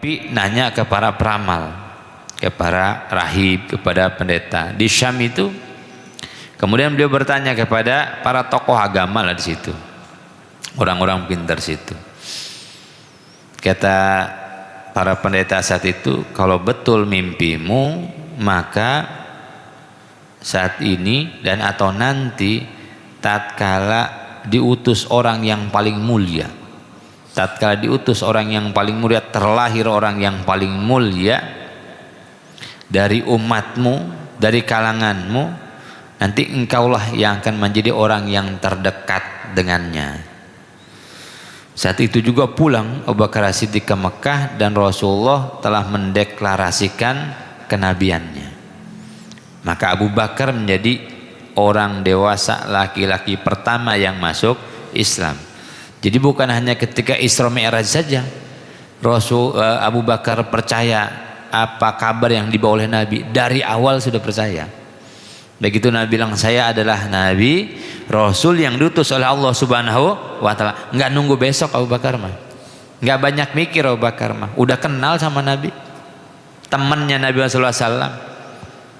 Nabi nanya ke para peramal, ke para rahib, kepada pendeta di Syam itu. Kemudian beliau bertanya kepada para tokoh agama lah di situ, orang-orang pintar situ. Kata para pendeta saat itu, kalau betul mimpimu, maka saat ini dan atau nanti tatkala diutus orang yang paling mulia, tatkala diutus orang yang paling mulia, terlahir orang yang paling mulia dari umatmu, dari kalanganmu, nanti engkaulah yang akan menjadi orang yang terdekat dengannya. Saat itu juga pulang Abu Bakar As-Siddiq ke Mekah dan Rasulullah telah mendeklarasikan kenabiannya. Maka Abu Bakar menjadi orang dewasa laki-laki pertama yang masuk Islam. Jadi bukan hanya ketika Isra Mi'raj saja Abu Bakar percaya apa kabar yang dibawa oleh Nabi, dari awal sudah percaya. Begitu Nabi bilang saya adalah Nabi Rasul yang diutus oleh Allah Subhanahu wa Ta'ala, nggak nunggu besok Abu Bakar mah, nggak banyak mikir Abu Bakar mah, udah kenal sama Nabi, temannya Nabi Sallallahu Alaihi Wasallam.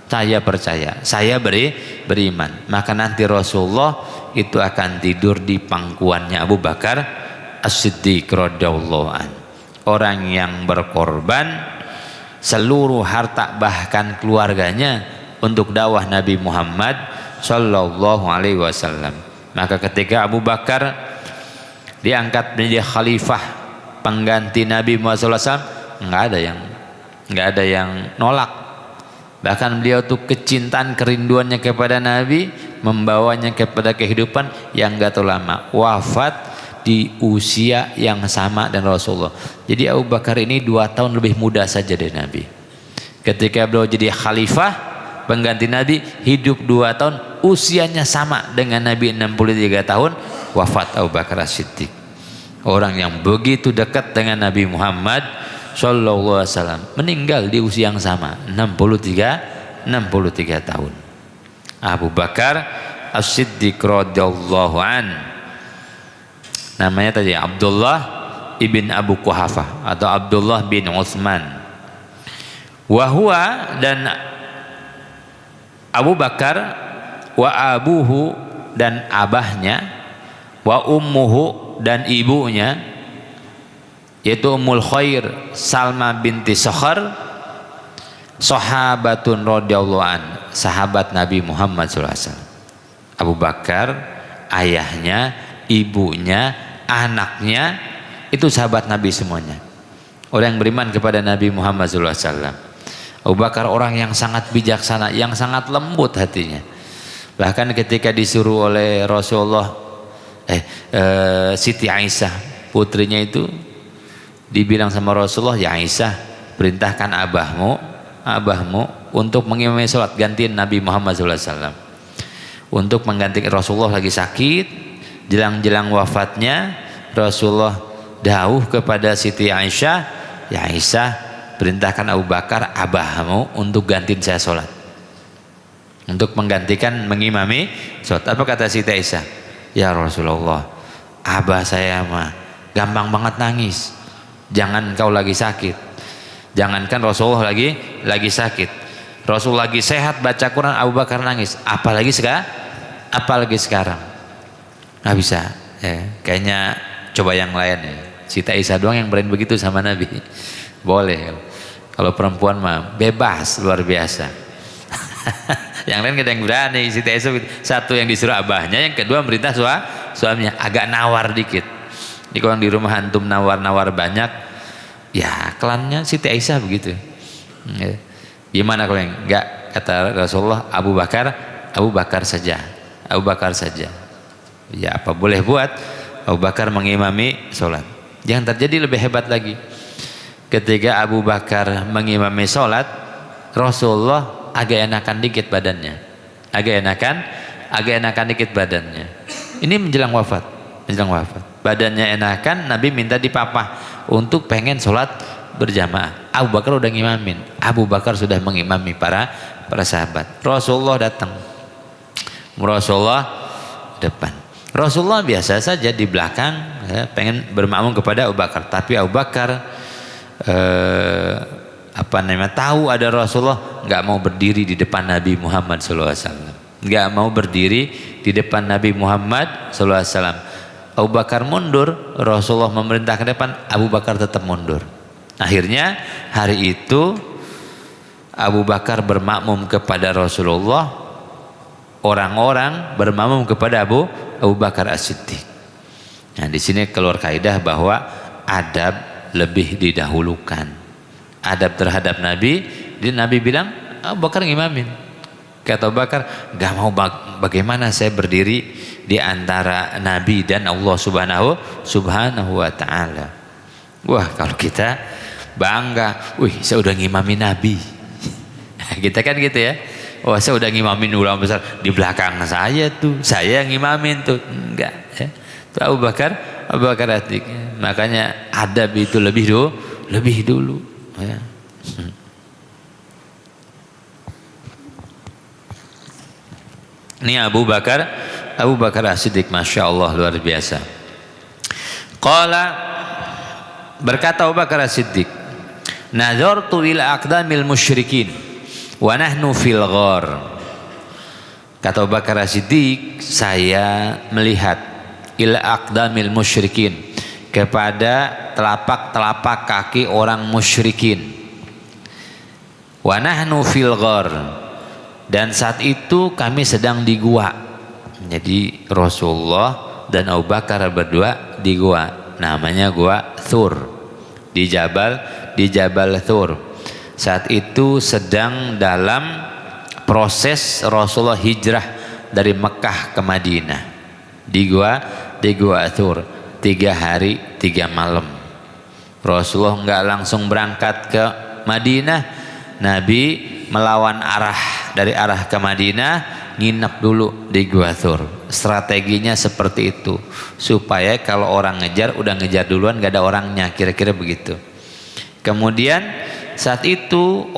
Saya percaya, saya beriman. Maka nanti Rasulullah itu akan tidur di pangkuannya Abu Bakar As-Siddiq radhiyallahu an, orang yang berkorban seluruh harta bahkan keluarganya untuk dakwah Nabi Muhammad sallallahu alaihi wasallam. Maka ketika Abu Bakar diangkat menjadi khalifah pengganti Nabi Muhammad sallallahu alaihi wasallam, nggak ada yang nolak. Bahkan beliau tuh kecintaan kerinduannya kepada Nabi membawanya kepada kehidupan yang gak terlalu lama, wafat di usia yang sama dan Rasulullah. Jadi Abu Bakar ini 2 tahun lebih muda saja dari Nabi. Ketika beliau jadi khalifah pengganti Nabi, hidup 2 tahun, usianya sama dengan Nabi 63 tahun, wafat Abu Bakar As-Siddiq. Orang yang begitu dekat dengan Nabi Muhammad sallallahu alaihi wasallam meninggal di usia yang sama, 63 tahun. Abu Bakar As-Siddiq radhiyallahu an, namanya tadi Abdullah ibn Abu Quhafah atau Abdullah bin Utsman. Wahwa, dan Abu Bakar, wa abuhu, dan abahnya, wa ummuhu, dan ibunya, yaitu Ummul Khair Salma binti Sakhar, sahabatun radhiyallahu an, sahabat Nabi Muhammad SAW. Abu Bakar, ayahnya, ibunya, anaknya itu sahabat Nabi semuanya, orang yang beriman kepada Nabi Muhammad SAW. Abu Bakar orang yang sangat bijaksana, yang sangat lembut hatinya. Bahkan ketika disuruh oleh Rasulullah Siti Aisyah putrinya itu dibilang sama Rasulullah, ya Aisyah, perintahkan abahmu untuk mengimami sholat gantiin Nabi Muhammad SAW, untuk menggantikan Rasulullah lagi sakit. Jelang-jelang wafatnya Rasulullah dawuh kepada Siti Aisyah, ya Aisyah, perintahkan Abu Bakar abahmu untuk gantiin saya sholat, untuk menggantikan mengimami sholat. Apa kata Siti Aisyah? Ya Rasulullah, abah saya mah gampang banget nangis, jangan kau lagi sakit, jangankan Rasulullah lagi sakit, Rasul lagi sehat baca Quran Abu Bakar nangis, apalagi sekarang nggak bisa ya. Kayaknya coba yang lain ya, Siti Aisyah doang yang berani begitu sama Nabi. Boleh, kalau perempuan mah bebas luar biasa. Yang lain kadang berani. Siti Aisyah satu yang disuruh abahnya, yang kedua merintah suaminya, agak nawar dikit. Jadi kalau di rumah antum nawar-nawar banyak, ya klannya Siti Aisyah begitu. Gimana kalau yang enggak? Kata Rasulullah, Abu Bakar saja. Ya apa boleh buat, Abu Bakar mengimami sholat. Jangan terjadi lebih hebat lagi. Ketika Abu Bakar mengimami sholat, Rasulullah agak enakan dikit badannya. Ini menjelang wafat. Badannya enakan, Nabi minta dipapah untuk pengen sholat berjamaah. Abu Bakar udah ngimamin, Abu Bakar sudah mengimami para sahabat. Rasulullah datang, Rasulullah depan, Rasulullah biasa saja di belakang ya, pengen bermakmum kepada Abu Bakar. Tapi Abu Bakar tahu ada Rasulullah, nggak mau berdiri di depan Nabi Muhammad SAW. Nggak mau berdiri di depan Nabi Muhammad SAW. Abu Bakar mundur, Rasulullah memerintah ke depan, Abu Bakar tetap mundur. Akhirnya hari itu Abu Bakar bermakmum kepada Rasulullah, orang-orang bermakmum kepada Abu Bakar As-Siddiq. Nah, di sini keluar kaidah bahwa adab lebih didahulukan. Adab terhadap Nabi, Nabi bilang Abu Bakar ngimamin. Kata Abu Bakar, gak mau bagaimana saya berdiri di antara Nabi dan Allah Subhanahu wa ta'ala. Wah, kalau kita bangga, wih saya udah ngimamin Nabi. Kita kan gitu ya. Wah, saya udah ngimamin ulama besar, di belakang saya tuh, saya yang ngimamin tuh. Enggak ya. Itu Abu Bakar As-Siddiq. Makanya adab itu lebih dulu ya. Ini Abu Bakar As-Siddiq, Masya Allah, luar biasa. Qala, berkata Abu Bakar As-Siddiq, nazartu ila aqdamil musyrikin wa nahnu fil ghar. Kata Abu Bakar As-Siddiq, saya melihat ila aqdamil musyrikin, kepada telapak-telapak kaki orang musyrikin. Wa nahnu fil ghar, dan saat itu kami sedang di gua. Jadi Rasulullah dan Abu Bakar berdua di gua, namanya gua Thur, di Jabal Thur. Saat itu sedang dalam proses Rasulullah hijrah dari Mekah ke Madinah. Di gua Thur 3 hari 3 malam. Rasulullah nggak langsung berangkat ke Madinah. Nabi melawan arah, dari arah ke Madinah, nginep dulu di Gua Thur. Strateginya seperti itu, supaya kalau orang ngejar, udah ngejar duluan, gak ada orangnya, kira-kira begitu. Kemudian saat itu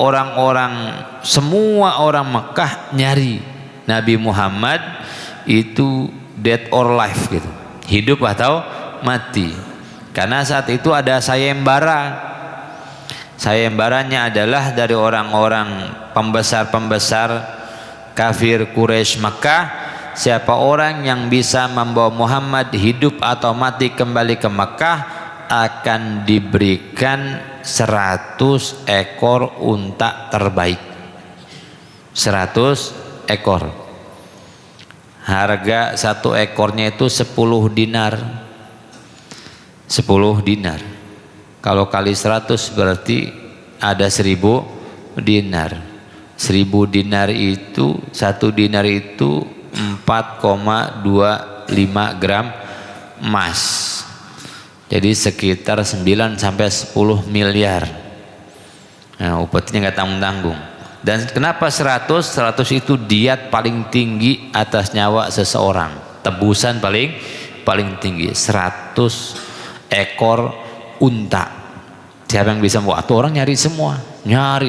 semua orang Mekah nyari Nabi Muhammad itu dead or alive gitu, hidup atau mati. Karena saat itu ada sayembaranya adalah dari orang-orang pembesar-pembesar kafir Quraisy Mekah, siapa orang yang bisa membawa Muhammad hidup atau mati kembali ke Mekah akan diberikan 100 ekor unta terbaik. 100 ekor. Harga 1 ekornya itu 10 dinar. 10 dinar. Kalau kali 100 berarti ada 1000 dinar. 1000 dinar itu, 1 dinar itu 4,25 gram emas. Jadi sekitar 9 sampai 10 miliar. Nah, upetinya nggak tanggung-tanggung. Dan kenapa 100? 100 itu diat paling tinggi atas nyawa seseorang. Tebusan paling tinggi. 100 ekor unta. Siapa yang bisa membawa? Atau orang nyari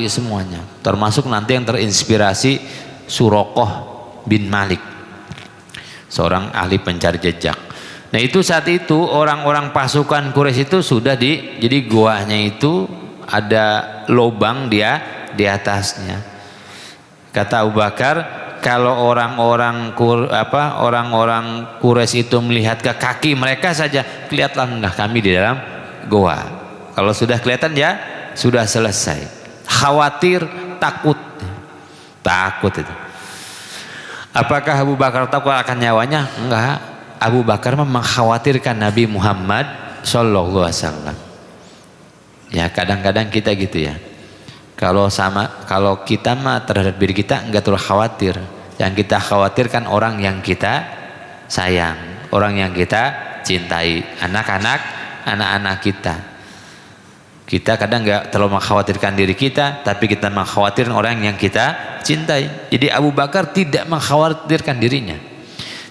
semuanya, termasuk nanti yang terinspirasi Suraqah bin Malik, seorang ahli pencari jejak. Nah, itu saat itu orang-orang pasukan Quraisy itu sudah jadi guanya itu ada lubang dia di atasnya. Kata Abu Bakar, kalau orang-orang Quraisy itu melihat ke kaki mereka saja, kelihatanlah kami di dalam goa. Kalau sudah kelihatan ya sudah selesai. Khawatir, takut itu. Apakah Abu Bakar takut akan nyawanya? Enggak. Abu Bakar mengkhawatirkan Nabi Muhammad sallallahu alaihi wasallam. Ya, kadang-kadang kita gitu ya. Kalau kita mah terhadap diri kita enggak terlalu khawatir. Yang kita khawatirkan orang yang kita sayang, orang yang kita cintai, anak-anak kita. Kita kadang nggak terlalu mengkhawatirkan diri kita, tapi kita mengkhawatirkan orang yang kita cintai. Jadi Abu Bakar tidak mengkhawatirkan dirinya,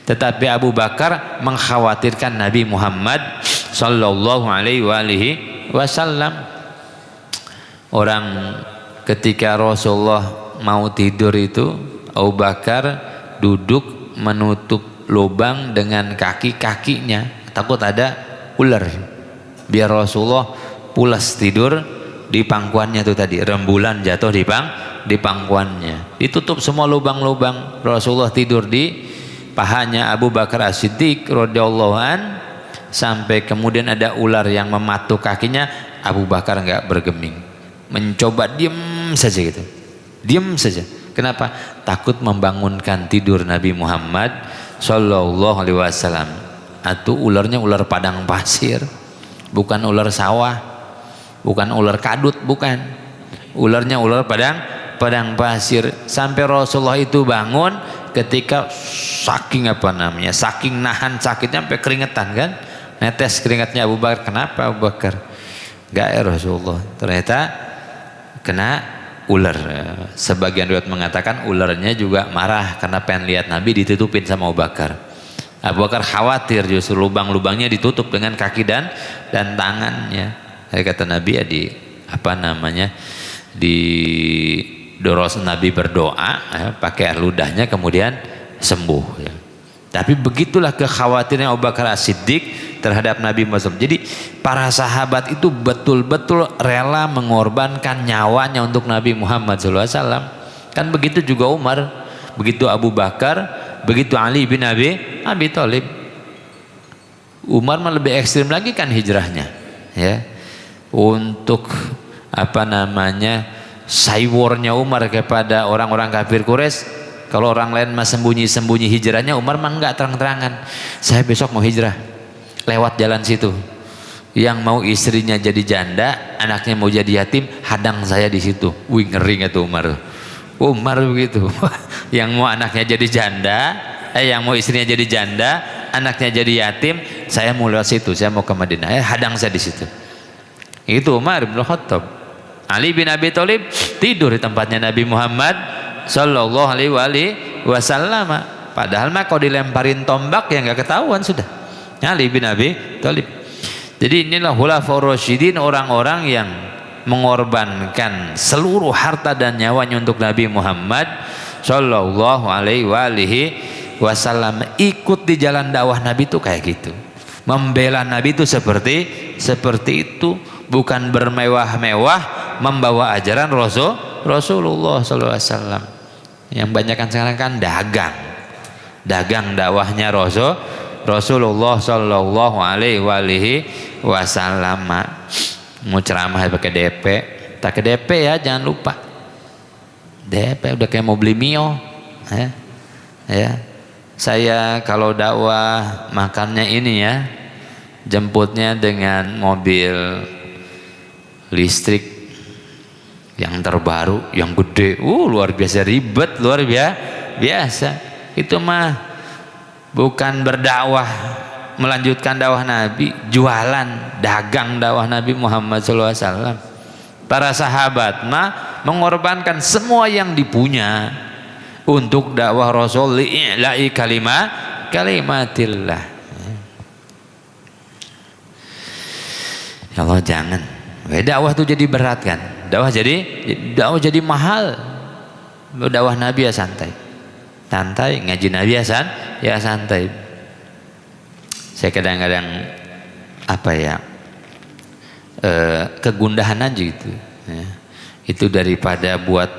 tetapi Abu Bakar mengkhawatirkan Nabi Muhammad sallallahu alaihi wasallam. Orang ketika Rasulullah mau tidur itu, Abu Bakar duduk menutup lubang dengan kaki-kakinya, takut ada ular, biar Rasulullah pulas tidur di pangkuannya tuh tadi, rembulan jatuh di pangkuannya, ditutup semua lubang-lubang. Rasulullah tidur di pahanya Abu Bakar As-Siddiq radhiyallahu an, sampai kemudian ada ular yang mematuk kakinya. Abu Bakar nggak bergeming, mencoba diam saja gitu, diam saja. Kenapa? Takut membangunkan tidur Nabi Muhammad sallallahu alaihi wasallam. Atau ularnya ular padang pasir, bukan ular sawah, bukan ular kadut, bukan. Ularnya ular padang pasir. Sampai Rasulullah itu bangun ketika saking saking nahan sakitnya sampai keringetan kan, netes keringatnya Abu Bakar. Kenapa Abu Bakar? Enggak ya Rasulullah, ternyata kena ular. Sebagian riwayat mengatakan ularnya juga marah karena pengen lihat Nabi ditutupin sama Abu Bakar. Abu Bakar khawatir justru lubang-lubangnya ditutup dengan kaki dan tangannya. Kata Nabi ya di doros Nabi berdoa pakai air ludahnya kemudian sembuh ya. Tapi begitulah kekhawatiran Abu Bakar As-Siddiq terhadap Nabi Muhammad. Jadi para sahabat itu betul-betul rela mengorbankan nyawanya untuk Nabi Muhammad SAW. Kan begitu juga Umar, begitu Abu Bakar, begitu Ali bin Abi Thalib. Umar mah lebih ekstrim lagi kan hijrahnya ya, untuk saywornya Umar kepada orang-orang kafir Quraisy. Kalau orang lain mah sembunyi-sembunyi hijrahnya, Umar mah enggak terang-terangan. Saya besok mau hijrah lewat jalan situ. Yang mau istrinya jadi janda, anaknya mau jadi yatim, hadang saya di situ. Wih, ngeri nggak tuh Umar? Umar begitu. Yang mau anaknya jadi janda, yang mau istrinya jadi janda, anaknya jadi yatim, saya mau lewat situ, saya mau ke Madinah. Hadang saya di situ. Itu Umar bin Khattab. Ali bin Abi Thalib tidur di tempatnya Nabi Muhammad sallallahu alaihi wasallam. Padahal mah kalau dilemparin tombak ya nggak ketahuan sudah. Ali bin Abi Thalib. Jadi inilah khulafaur rasyidin, orang-orang yang mengorbankan seluruh harta dan nyawanya untuk Nabi Muhammad sallallahu alaihi wasallam. Ikut di jalan dakwah Nabi itu kayak gitu. Membela Nabi itu seperti itu, bukan bermewah-mewah membawa ajaran Rasulullah sallallahu alaihi wasallam. Yang banyak kan sekarang kan dagang dakwahnya Rasulullah sallallahu alaihi wasallam. Mau ceramah pakai DP, tak ke DP ya, jangan lupa. DP udah kayak mau beli mio ya. Saya kalau dakwah makannya ini ya, jemputnya dengan mobil listrik yang terbaru, yang gede, luar biasa ribet, luar biasa. Itu mah bukan berdakwah, melanjutkan dakwah Nabi, jualan, dagang dakwah Nabi Muhammad SAW. Para sahabat mah mengorbankan semua yang dipunya untuk dakwah Rasul, li'i'la'i kalimatillah. Ya Allah, jangan. Dakwah itu jadi berat kan? Dakwah jadi mahal. Dakwah Nabi ya santai, ngaji Nabi ya santai. Saya kadang-kadang kegundahan aja gitu ya. Itu daripada buat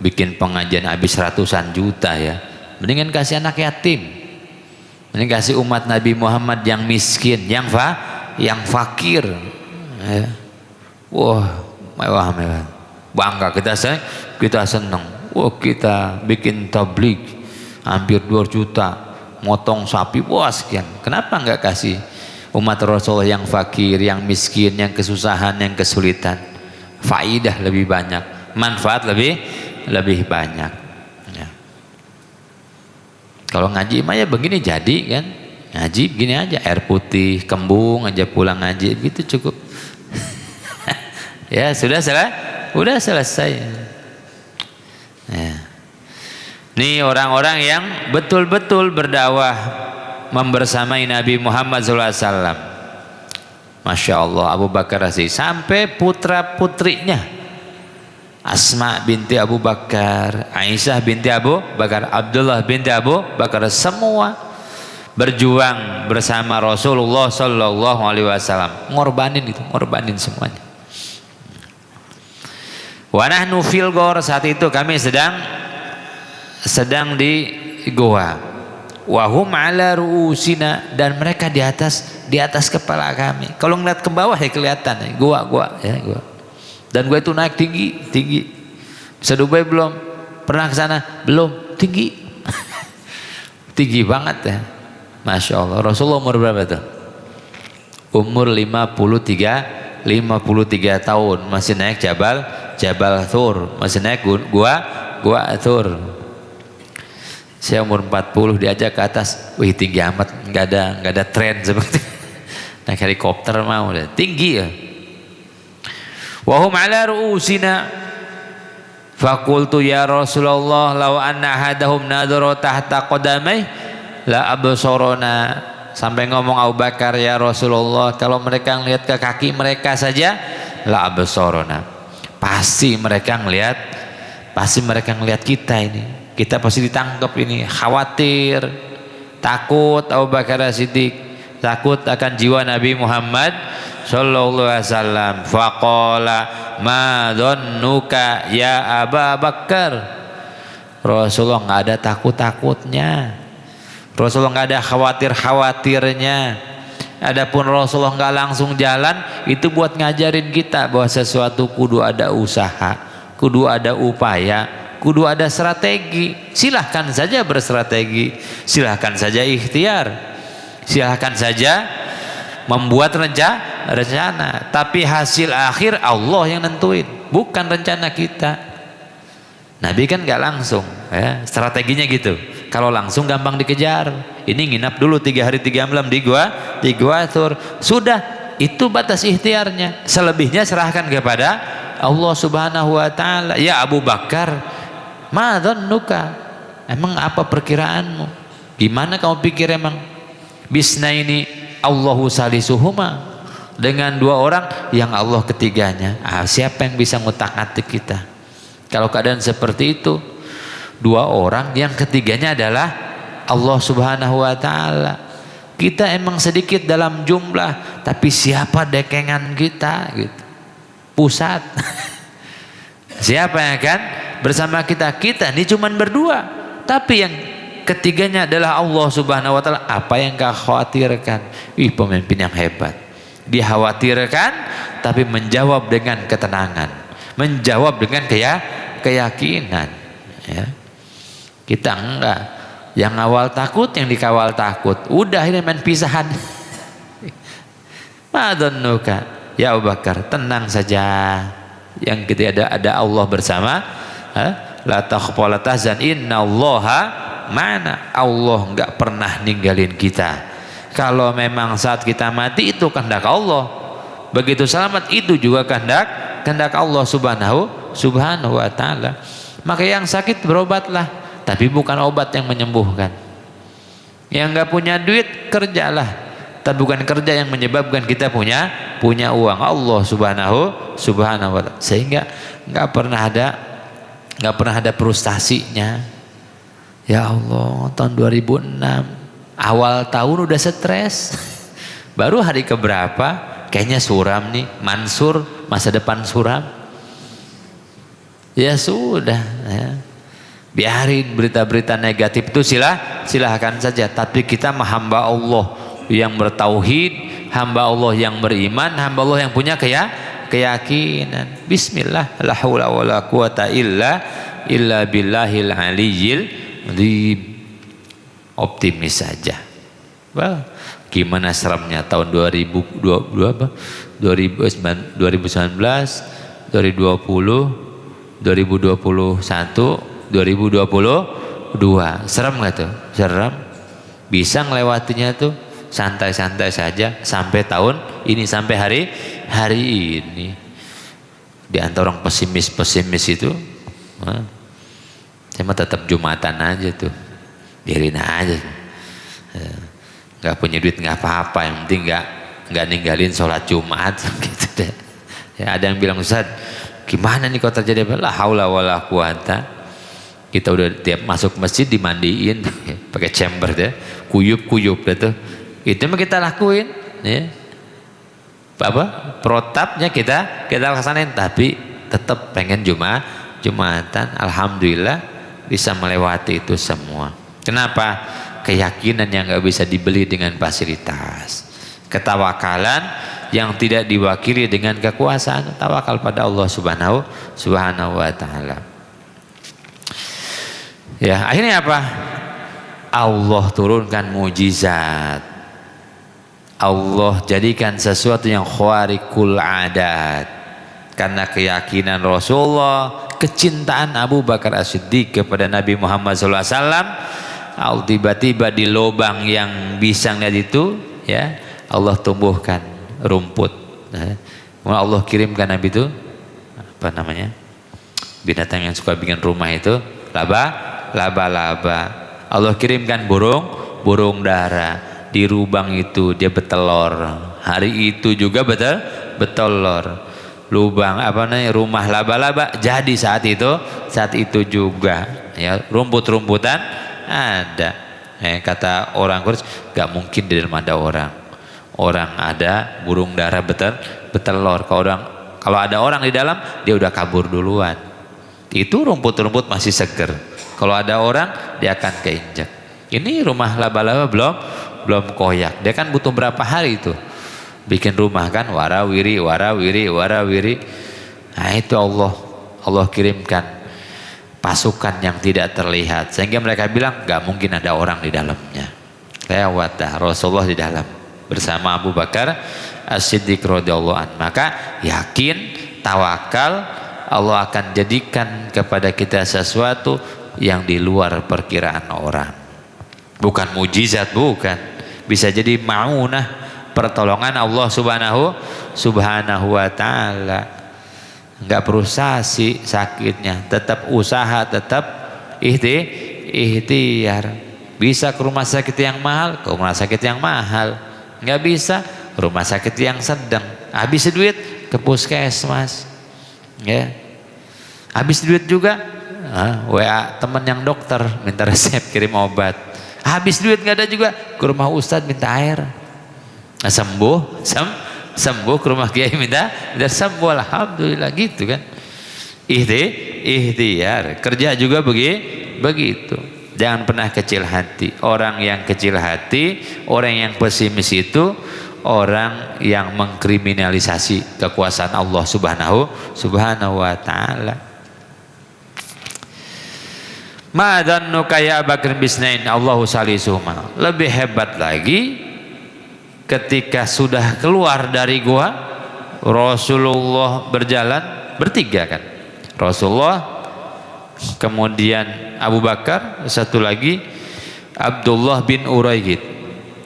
bikin pengajian habis ratusan juta ya, mendingan kasih anak yatim, mending kasih umat Nabi Muhammad yang miskin, yang fakir ya. Wah, mewah, bangga kita senang. Wah, kita bikin tabligh hampir 2 juta, motong sapi, wah sekian. Kenapa nggak kasih umat Rasulullah yang fakir, yang miskin, yang kesusahan, yang kesulitan? Faidah lebih banyak, manfaat lebih banyak ya. Kalau ngaji mah ya begini jadi kan, ngaji begini aja, air putih kembung aja pulang ngaji gitu cukup. Ya sudah selesai ya. Nih orang-orang yang betul-betul berdakwah membersamai Nabi Muhammad SAW. Masya Allah, Abu Bakar As-Siddiq sampai putra-putrinya Asma binti Abu Bakar, Aisyah binti Abu Bakar, Abdullah binti Abu Bakar, semua berjuang bersama Rasulullah sallallahu alaihi wasallam, ngorbanin semuanya. Wa nahnu fil ghor, saat itu kami sedang di goa. Wa hum ala ruusina, dan mereka di atas kepala kami. Kalau ngeliat ke bawah ya kelihatan ya, goa ya, goa. Dan gua itu naik tinggi. Bisa Dubai belum? Pernah ke sana? Belum. Tinggi. Tinggi banget ya. Masya Allah. Rasulullah umur berapa tuh? Umur 53 tahun, masih naik Jabal Thur, masih naik gua Thur. Saya umur 40 diajak ke atas, wih tinggi amat, nggak ada tren seperti naik helikopter mau deh, tinggi ya. Wahum ala ruusina, fakultu ya Rasulullah, law anna ahadahum nadhara tahta qadamai la absorona. Sampai ngomong Abu Bakar, ya Rasulullah, kalau mereka ngelihat ke kaki mereka saja, la absorona, pasti mereka ngelihat kita ini. Kita pasti ditangkap ini. Khawatir, takut Abu Bakar As-Siddiq, takut akan jiwa Nabi Muhammad sallallahu alaihi wasallam. Faqala ma dhannuka ya Abu Bakar. Rasulullah nggak ada takut-takutnya, Rasulullah nggak ada khawatir-khawatirnya. Adapun Rasulullah nggak langsung jalan, itu buat ngajarin kita bahwa sesuatu kudu ada usaha, kudu ada upaya, kudu ada strategi. Silahkan saja berstrategi, silahkan saja ikhtiar, silahkan saja membuat rencana, tapi hasil akhir Allah yang nentuin, bukan rencana kita. Nabi kan nggak langsung ya, strateginya gitu. Kalau langsung gampang dikejar. Ini nginap dulu 3 hari 3 malam di gua Thur. Sudah, itu batas ikhtiarnya. Selebihnya serahkan kepada Allah Subhanahu wa taala. Ya Abu Bakar, ma dhannuka? Emang apa perkiraanmu? Gimana kamu pikir emang? Bisnaini Allahu salisuhuma, dengan 2 orang yang Allah ketiganya. Siapa yang bisa ngutak-ngatik kita? Kalau keadaan seperti itu, 2 orang yang ketiganya adalah Allah Subhanahu wa taala. Kita emang sedikit dalam jumlah, tapi siapa dekengan kita gitu. Pusat. Siapa yang akan bersama kita? Kita ini cuman berdua, tapi yang ketiganya adalah Allah Subhanahu wa taala. Apa yang kau khawatirkan? Pemimpin yang hebat. Dikhawatirkan tapi menjawab dengan ketenangan, menjawab dengan keyakinan ya. Kita enggak, yang awal takut, yang dikawal takut, udah ini main pisahan. Madonnuka ya Abu Bakar, tenang saja, yang ketiga ada Allah bersama. La takhfa la tahzan innallaha ma'ana. Allah enggak pernah ninggalin kita. Kalau memang saat kita mati itu kehendak Allah, begitu selamat itu juga kehendak Allah subhanahu wa ta'ala. Maka yang sakit berobatlah, tapi bukan obat yang menyembuhkan. Yang nggak punya duit kerjalah, tapi bukan kerja yang menyebabkan kita punya uang. Allah subhanahu wa ta'ala. Sehingga nggak pernah ada frustasinya. Ya Allah, tahun 2006 awal tahun udah stres. Baru hari keberapa kayaknya suram nih, Mansur, masa depan suram. Ya sudah ya. Biarin berita-berita negatif itu silahkan saja, tapi kita hamba Allah yang bertauhid, hamba Allah yang beriman, hamba Allah yang punya keyakinan. Bismillah, la haula wala quwata illa billahil aliyyil azim. Optimis saja. Well, gimana seremnya tahun 2019, 2020, 2021, 2022. Serem gak tuh? Serem. Bisa ngelewatinya tuh santai-santai saja sampai tahun ini, sampai hari ini. Di antara orang pesimis itu, saya mah tetap Jumatan aja tuh. Biarin aja. Nggak punya duit nggak apa-apa, yang penting nggak ninggalin sholat Jumat gitu deh. Ya, ada yang bilang, Ustaz, gimana nih kalau terjadi la haula wala quwata. Kita udah tiap masuk masjid dimandiin pakai chamber deh, kuyup deh tuh. Itu mah kita lakuin ya. Apa? Protapnya kita laksanain, tapi tetap pengen Jumatan. Alhamdulillah bisa melewati itu semua. Kenapa? Keyakinan yang nggak bisa dibeli dengan fasilitas, ketawakalan yang tidak diwakili dengan kekuasaan. Tawakal pada Allah subhanahu wa ta'ala. Ya, akhirnya apa? Allah turunkan mujizat, Allah jadikan sesuatu yang khariqul adat karena keyakinan Rasulullah, kecintaan Abu Bakar As-Siddiq kepada Nabi Muhammad SAW. Tiba-tiba di lubang yang bisa ngeliat itu, ya Allah tumbuhkan rumput. Allah kirimkan Nabi itu apa namanya, binatang yang suka bikin rumah itu, laba-laba. Allah kirimkan burung dara. Di lubang itu dia bertelur. Hari itu juga bertelur. Lubang apa namanya, rumah laba-laba jadi saat itu juga, ya rumput-rumputan ada. Kata orang Quraisy, gak mungkin di dalam ada orang ada burung dara bertelur. Kalau ada orang di dalam, dia udah kabur duluan. Itu rumput-rumput masih seger. Kalau ada orang, dia akan keinjak. Ini rumah laba-laba belum koyak. Dia kan butuh berapa hari itu bikin rumah kan, warawiri. Nah itu Allah kirimkan pasukan yang tidak terlihat sehingga mereka bilang gak mungkin ada orang di dalamnya. Lewat Rasulullah di dalam bersama Abu Bakar As-Siddiq radhiyallahu anhu. Maka yakin, tawakal, Allah akan jadikan kepada kita sesuatu yang di luar perkiraan orang. Bukan mujizat, bukan. Bisa jadi ma'unah, pertolongan Allah subhanahu wa ta'ala. Enggak perlu sakitnya, tetap usaha, tetap ikhtiar. Bisa ke rumah sakit yang mahal, ke rumah sakit yang mahal. Enggak bisa, rumah sakit yang sedang. Habis duit, ke puskesmas. Ya. Habis duit juga, WA teman yang dokter minta resep kirim obat. Habis duit nggak ada juga, ke rumah ustadz minta air. Nah, sembuh ke rumah kiai minta sembuh, alhamdulillah gitu kan. Ikhtiar, kerja juga begitu. Jangan pernah kecil hati. Orang yang kecil hati, orang yang pesimis itu orang yang mengkriminalisasi kekuasaan Allah subhanahu wa ta'ala. Ma'adhannuka ya Bakr bisnain Allahu salisuhuma. Lebih hebat lagi ketika sudah keluar dari gua, Rasulullah berjalan bertiga kan. Rasulullah, kemudian Abu Bakar, satu lagi Abdullah bin Uraikid.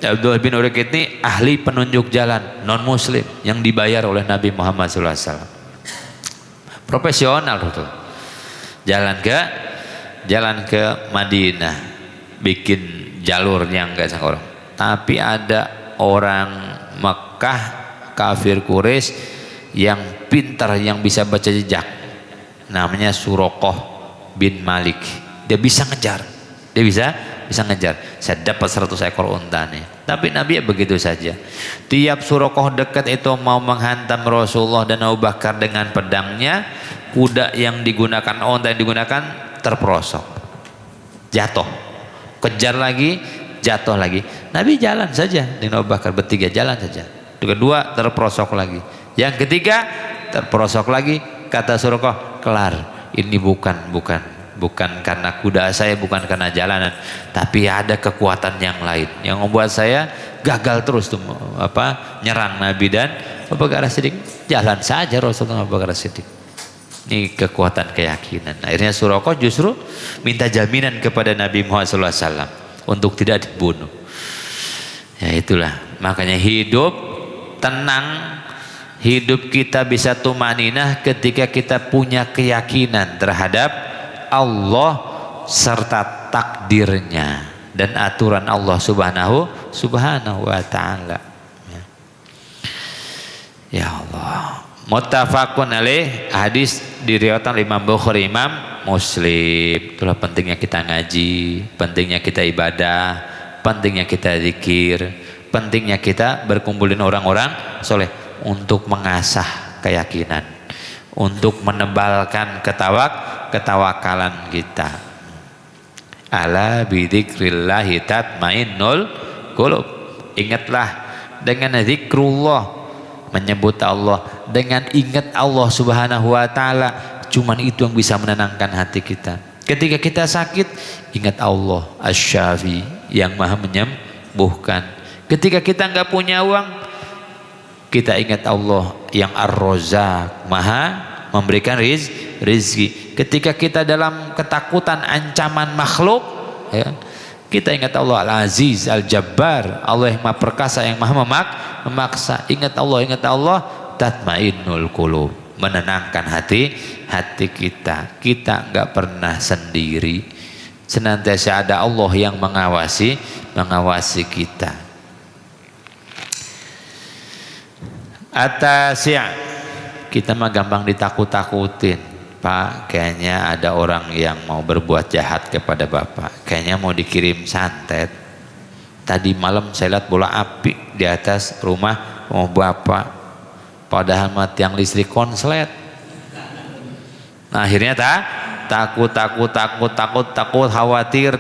Abdullah bin Uraikid ini ahli penunjuk jalan non muslim yang dibayar oleh Nabi Muhammad SAW. Profesional tuh. Jalan ke Madinah, bikin jalur yang enggak sama orang. Tapi ada orang Mekah kafir Quraisy yang pintar, yang bisa baca jejak, namanya Suraqah bin Malik. Dia bisa ngejar, saya dapat 100 ekor unta nih. Tapi Nabi begitu saja. Tiap Suraqah dekat itu mau menghantam Rasulullah dan Abu Bakar dengan pedangnya, kuda yang digunakan, unta yang digunakan terperosok, jatuh, kejar lagi, jatuh lagi. Nabi jalan saja dengan Abu Bakar, bertiga jalan saja. Kedua terperosok lagi, yang ketiga terperosok lagi. Kata Suraqah, kelar. Ini bukan karena kuda saya, bukan karena jalanan, tapi ada kekuatan yang lain yang membuat saya gagal terus tuh nyerang Nabi dan Abu Bakar As-Siddiq. Jalan saja Rasulullah Abu Bakar As-Siddiq. Ini kekuatan keyakinan. Akhirnya Suraqah justru minta jaminan kepada Nabi Muhammad SAW untuk tidak dibunuh. Ya itulah, makanya hidup tenang, hidup kita bisa tumaninah ketika kita punya keyakinan terhadap Allah serta takdirnya dan aturan Allah subhanahu wa ta'ala. Ya Allah. Muttafaqun alaih, hadis diriwayatkan oleh Imam Bukhari, Imam Muslim. Itulah pentingnya kita ngaji, pentingnya kita ibadah, pentingnya kita zikir, pentingnya kita berkumpulin orang-orang soleh untuk mengasah keyakinan, untuk menebalkan ketawakalan kita. Ala bidzikrillahi tatmainnul qulub. Ingatlah dengan zikrullah, menyebut Allah, dengan ingat Allah Subhanahu wa taala, cuman itu yang bisa menenangkan hati kita. Ketika kita sakit, ingat Allah Asy-Syafi yang Maha menyembuhkan. Ketika kita nggak punya uang, kita ingat Allah yang Ar-Razzaq, Maha memberikan rizki. Ketika kita dalam ketakutan ancaman makhluk, ya, kita ingat Allah Al-Aziz Al-Jabbar, Allah yang Maha perkasa, yang Maha memaksa. Ingat Allah, tatmainnul qulub, menenangkan hati kita. Kita nggak pernah sendiri, senantiasa ada Allah yang mengawasi kita. Atas ya, kita mah gampang ditakut-takutin. Pak, kayaknya ada orang yang mau berbuat jahat kepada Bapak, kayaknya mau dikirim santet. Tadi malam saya lihat bola api di atas rumah Bapak, padahal mah tiang listrik konslet. Nah, akhirnya takut, khawatir,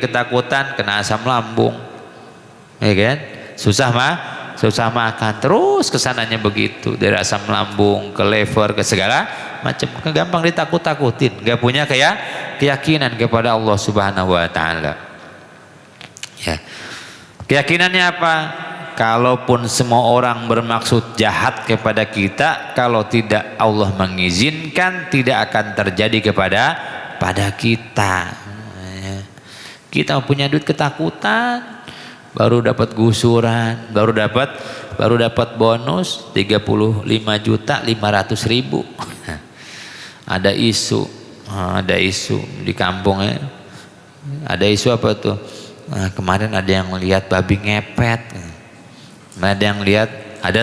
ketakutan, kena asam lambung, ya kan? Susah makan, terus kesananya begitu, dari asam lambung ke liver ke segala macam, gampang ditakut-takutin, gak punya keyakinan kepada Allah Subhanahu wa taala. Ya. Keyakinannya apa? Kalaupun semua orang bermaksud jahat kepada kita, kalau tidak Allah mengizinkan, tidak akan terjadi pada kita. Ya. Kita punya duit ketakutan, baru dapat gusuran, baru dapat bonus 35.500.000. Ada isu di kampungnya. Ada isu apa tuh? Nah, kemarin ada yang lihat babi ngepet. Ada yang lihat ada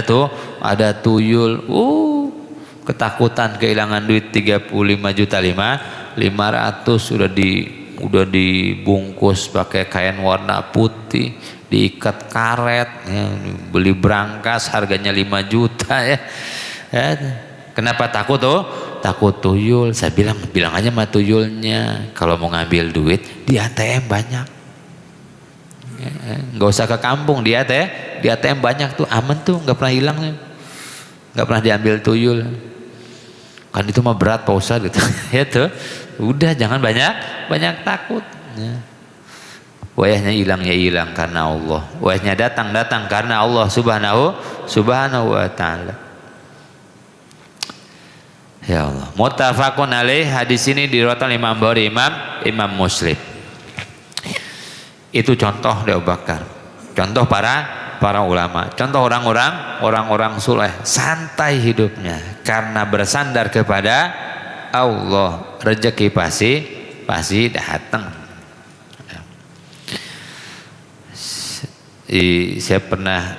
tuyul. Ketakutan kehilangan duit 35.500.000 udah dibungkus pakai kain warna putih, diikat karet, ya, beli berangkas harganya 5 juta ya. Kenapa takut tuh? Takut tuyul. Saya bilang aja sama tuyulnya, kalau mau ngambil duit di ATM banyak, ya, nggak usah ke kampung, di ATM banyak tuh, aman tuh, nggak pernah hilang, nggak pernah diambil tuyul. Kan itu mah berat Pak Ustadz gitu. Ya tuh, udah jangan banyak takut. Ya. Wayahnya hilang ya hilang karena Allah. Wayahnya datang karena Allah Subhanahu wa taala. Ya Allah. Muttafaqun alaih, hadis ini diriwayatkan Imam Bukhari, Imam Muslim. Itu contoh Abu Bakar. Contoh para ulama. Contoh orang-orang soleh, santai hidupnya karena bersandar kepada Allah. Rezeki pasti datang. Saya pernah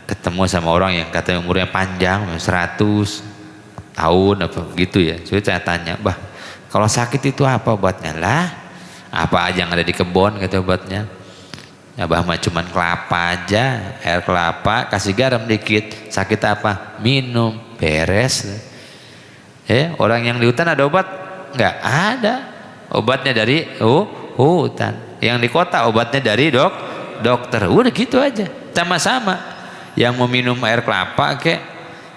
ketemu sama orang yang katanya umurnya panjang, 100 tahun apa begitu ya. Saya tanya, "Bah, kalau sakit itu apa obatnya?" Lah, apa aja yang ada di kebun kata obatnya. Ya bah, mah cuman kelapa aja, air kelapa kasih garam dikit. Sakit apa? Minum, beres. Orang yang di hutan ada obat? Enggak ada. Obatnya dari hutan. Yang di kota obatnya dari dokter. Udah gitu aja, sama-sama. Yang mau minum air kelapa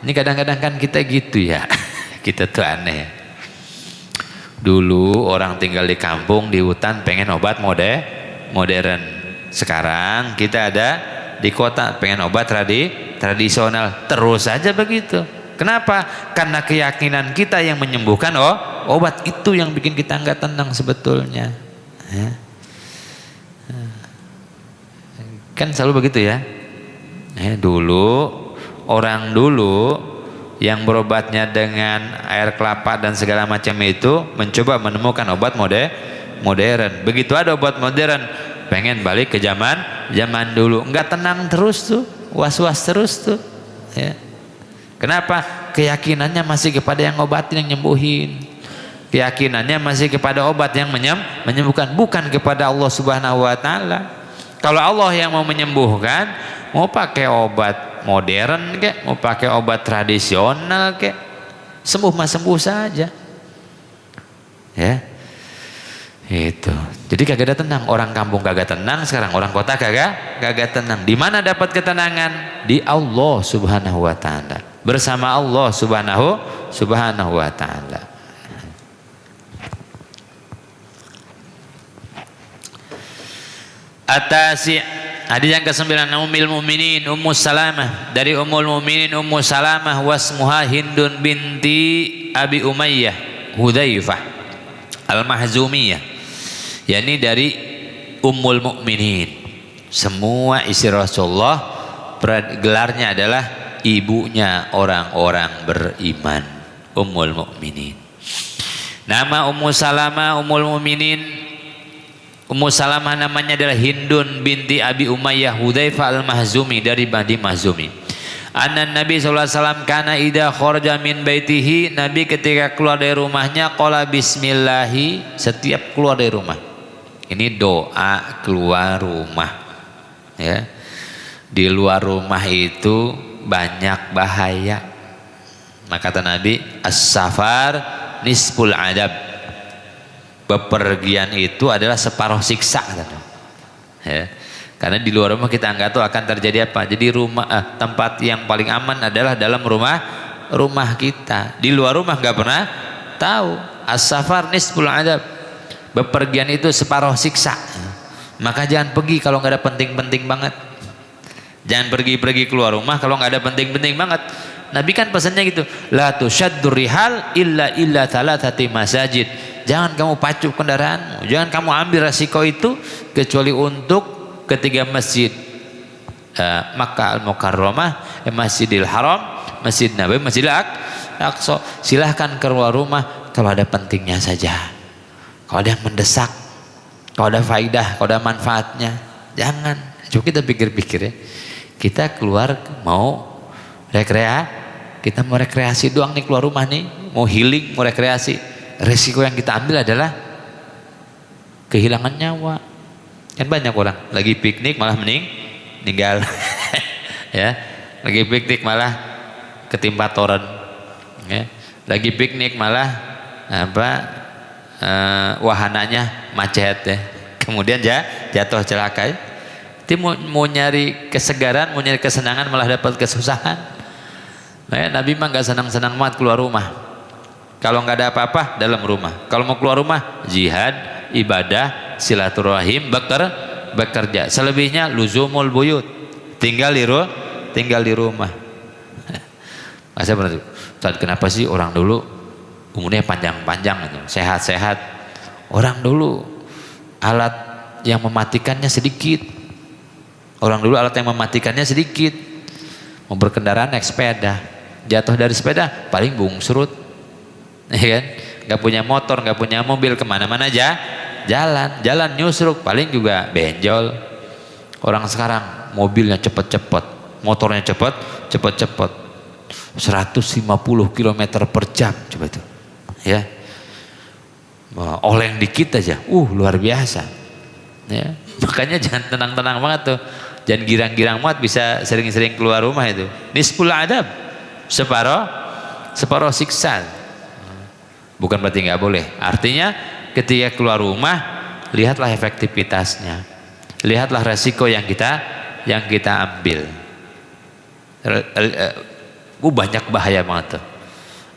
ini kadang-kadang kan kita gitu ya. Kita tuh aneh. Dulu orang tinggal di kampung, di hutan, pengen obat modern. Sekarang kita ada di kota, pengen obat tradisional. Terus aja begitu. Kenapa? Karena keyakinan kita yang menyembuhkan obat itu yang bikin kita nggak tenang sebetulnya. Kan selalu begitu ya. Orang dulu yang berobatnya dengan air kelapa dan segala macam itu mencoba menemukan obat modern. Begitu ada obat modern, pengen balik ke zaman dulu. Nggak tenang terus tuh, was-was terus tuh. Ya. Kenapa? Keyakinannya masih kepada yang ngobatin, yang nyembuhin. Keyakinannya masih kepada obat yang menyembuhkan, bukan kepada Allah Subhanahu wa taala. Kalau Allah yang mau menyembuhkan, mau pakai obat modern mau pakai obat tradisional sembuh mah sembuh saja. Ya. Itu. Jadi kagak ada tenang. Orang kampung kagak tenang, sekarang orang kota kagak tenang. Di mana dapat ketenangan? Di Allah Subhanahu wa taala. Bersama Allah Subhanahu wa taala. Atasi, hadis yang ke-9, Ummul Mukminin Ummu Salamah, dari Ummul Mukminin Ummu Salamah, wasmuha Hindun binti Abi Umayyah Hudzaifah Al-Mahzumiyah, yakni dari Ummul Mukminin. Semua istri Rasulullah gelarnya adalah ibunya orang-orang beriman, Ummul Mukminin. Nama Ummu Salamah Ummul Mukminin, Ummu Salamah namanya adalah Hindun binti Abi Umayyah Hudzaifah Al-Mahzumi, dari Bani Mahzumi. Anna Nabi sallallahu alaihi wasallam kana idza kharaja min baitihi, Nabi ketika keluar dari rumahnya qala bismillahi, setiap keluar dari rumah. Ini doa keluar rumah. Ya. Di luar rumah itu banyak bahaya. Maka kata Nabi, as-safar nisful adab. Bepergian itu adalah separuh siksa, ya. Karena di luar rumah kita nggak tahu akan terjadi apa. Jadi tempat yang paling aman adalah dalam rumah kita. Di luar rumah nggak pernah tahu. As-safar nisful adab. Bepergian itu separuh siksa. Maka jangan pergi kalau nggak ada penting-penting banget. Jangan pergi keluar rumah kalau nggak ada penting-penting banget. Nabi kan pesannya gitu, la tusyaddur rihal illa thalathati masajid. Jangan kamu pacu kendaraanmu, jangan kamu ambil resiko itu kecuali untuk ketiga masjid, Makkah Al-Mukarramah, Masjidil Haram, Masjid Nabawi, Masjidil Aqsa. Silahkan keluar rumah kalau ada pentingnya saja, kalau ada yang mendesak, kalau ada faidah, kalau ada manfaatnya. Jangan. Coba kita pikir-pikir ya, kita keluar mau kita mau rekreasi doang nih, keluar rumah nih mau healing, mau rekreasi. Resiko yang kita ambil adalah kehilangan nyawa. Kan banyak orang lagi piknik malah meninggal. Ya, lagi piknik malah ketimpa toren. Ya, lagi piknik malah wahananya macet ya. Kemudian jatuh celaka. Ya. Dia mau nyari kesegaran, mau nyari kesenangan malah dapat kesusahan. Nah, ya, Nabi mah nggak senang-senang banget keluar rumah. Kalau nggak ada apa-apa dalam rumah. Kalau mau keluar rumah, jihad, ibadah, silaturahim, bekerja. Selebihnya luzumul buyut, tinggal di rumah. Masa benar? Kenapa sih orang dulu umurnya panjang-panjang gitu, sehat-sehat? Orang dulu alat yang mematikannya sedikit. Mau berkendara naik sepeda, jatuh dari sepeda paling bungsrut. Ya kan? Nggak punya motor, nggak punya mobil, kemana-mana aja jalan nyusruk, paling juga benjol. Orang sekarang mobilnya cepet-cepet, motornya cepet-cepet, 150 km per jam, coba itu ya. Oleng dikit aja luar biasa ya. Makanya jangan tenang-tenang banget tuh, jangan girang-girang banget, bisa sering-sering keluar rumah itu. Nisful adab, separuh siksa. Bukan berarti nggak boleh. Artinya ketika keluar rumah, lihatlah efektivitasnya, lihatlah resiko yang kita ambil. Banyak bahaya banget tuh.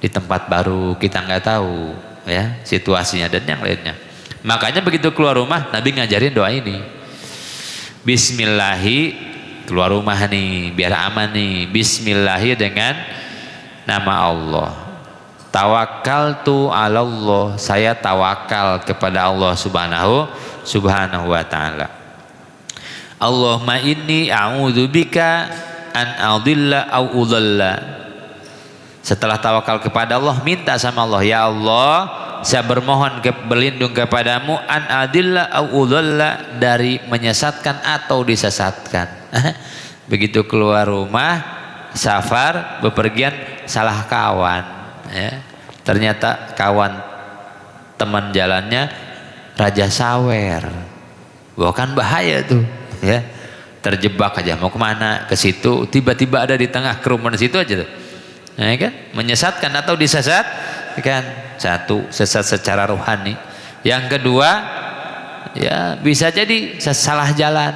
Di tempat baru kita nggak tahu ya situasinya dan yang lainnya. Makanya begitu keluar rumah, Nabi ngajarin doa ini. Bismillahi, keluar rumah nih biar aman nih. Bismillahi dengan nama Allah. Tawakkaltu 'ala Allah, saya tawakal kepada Allah subhanahu wa ta'ala. Allahumma inni a'udzubika an adilla au udalla. Setelah tawakal kepada Allah, minta sama Allah, ya Allah, saya bermohon berlindung kepadamu an adilla au udalla, dari menyesatkan atau disesatkan. Begitu keluar rumah, safar, bepergian, salah kawan. Ya, ternyata kawan teman jalannya Raja Sawer. Kan bahaya tuh ya, terjebak aja mau kemana ke situ, tiba-tiba ada di tengah kerumunan situ aja tuh ya kan? Menyesatkan atau disesat, kan? Satu, sesat secara rohani. Yang kedua, ya bisa jadi salah jalan.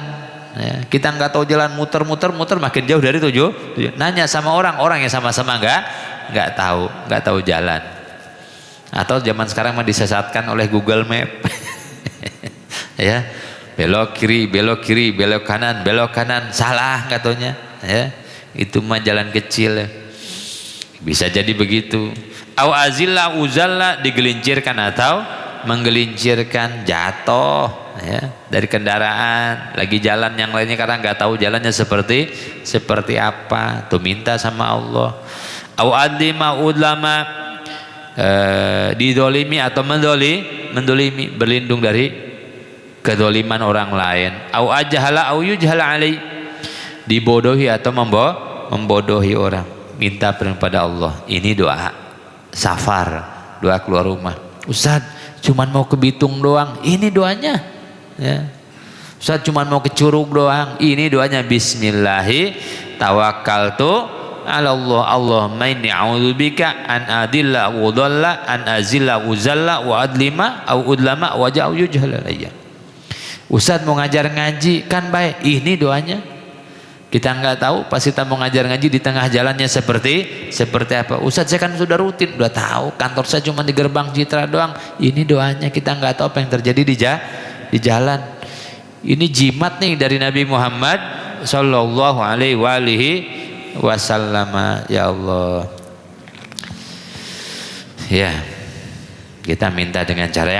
Ya, kita nggak tahu jalan, muter makin jauh dari tujuan. Nanya sama orang yang sama-sama nggak tahu jalan. Atau zaman sekarang mah disesatkan oleh Google Map. Ya, belok kiri, belok kanan, salah katanya. Ya, itu mah jalan kecil. Ya. Bisa jadi begitu. Au azilla uzalla, digelincirkan atau menggelincirkan, jatuh ya dari kendaraan, lagi jalan yang lainnya karena nggak tahu jalannya seperti apa, tuh minta sama Allah. Au adlima udlama, didolimi atau mendolimi, berlindung dari kedoliman orang lain. Au ajahala au yujhala alai, dibodohi atau membodohi orang, minta kepada Allah. Ini doa safar, doa keluar rumah. Ustaz, cuman mau ke Bitung doang, ini doanya. Ya. Ustaz, cuman mau ke Curug doang, ini doanya. Bismillahi tawakkaltu ala Allah, Allahumma inni a'udzubika an adilla wa dhalla an azilla uzalla wa adlima au udlama wa ja'u yujhala alayya. Ustaz mau ngajar ngaji kan baik, ini doanya. Kita nggak tahu pas kita mau ngajar ngaji di tengah jalannya seperti apa. Ustaz, saya kan sudah rutin, udah tahu kantor saya cuma di gerbang Citra doang, ini doanya. Kita nggak tahu apa yang terjadi di jalan. Ini jimat nih dari Nabi Muhammad sallallahu alaihi wasallam. Ya Allah, ya kita minta dengan cara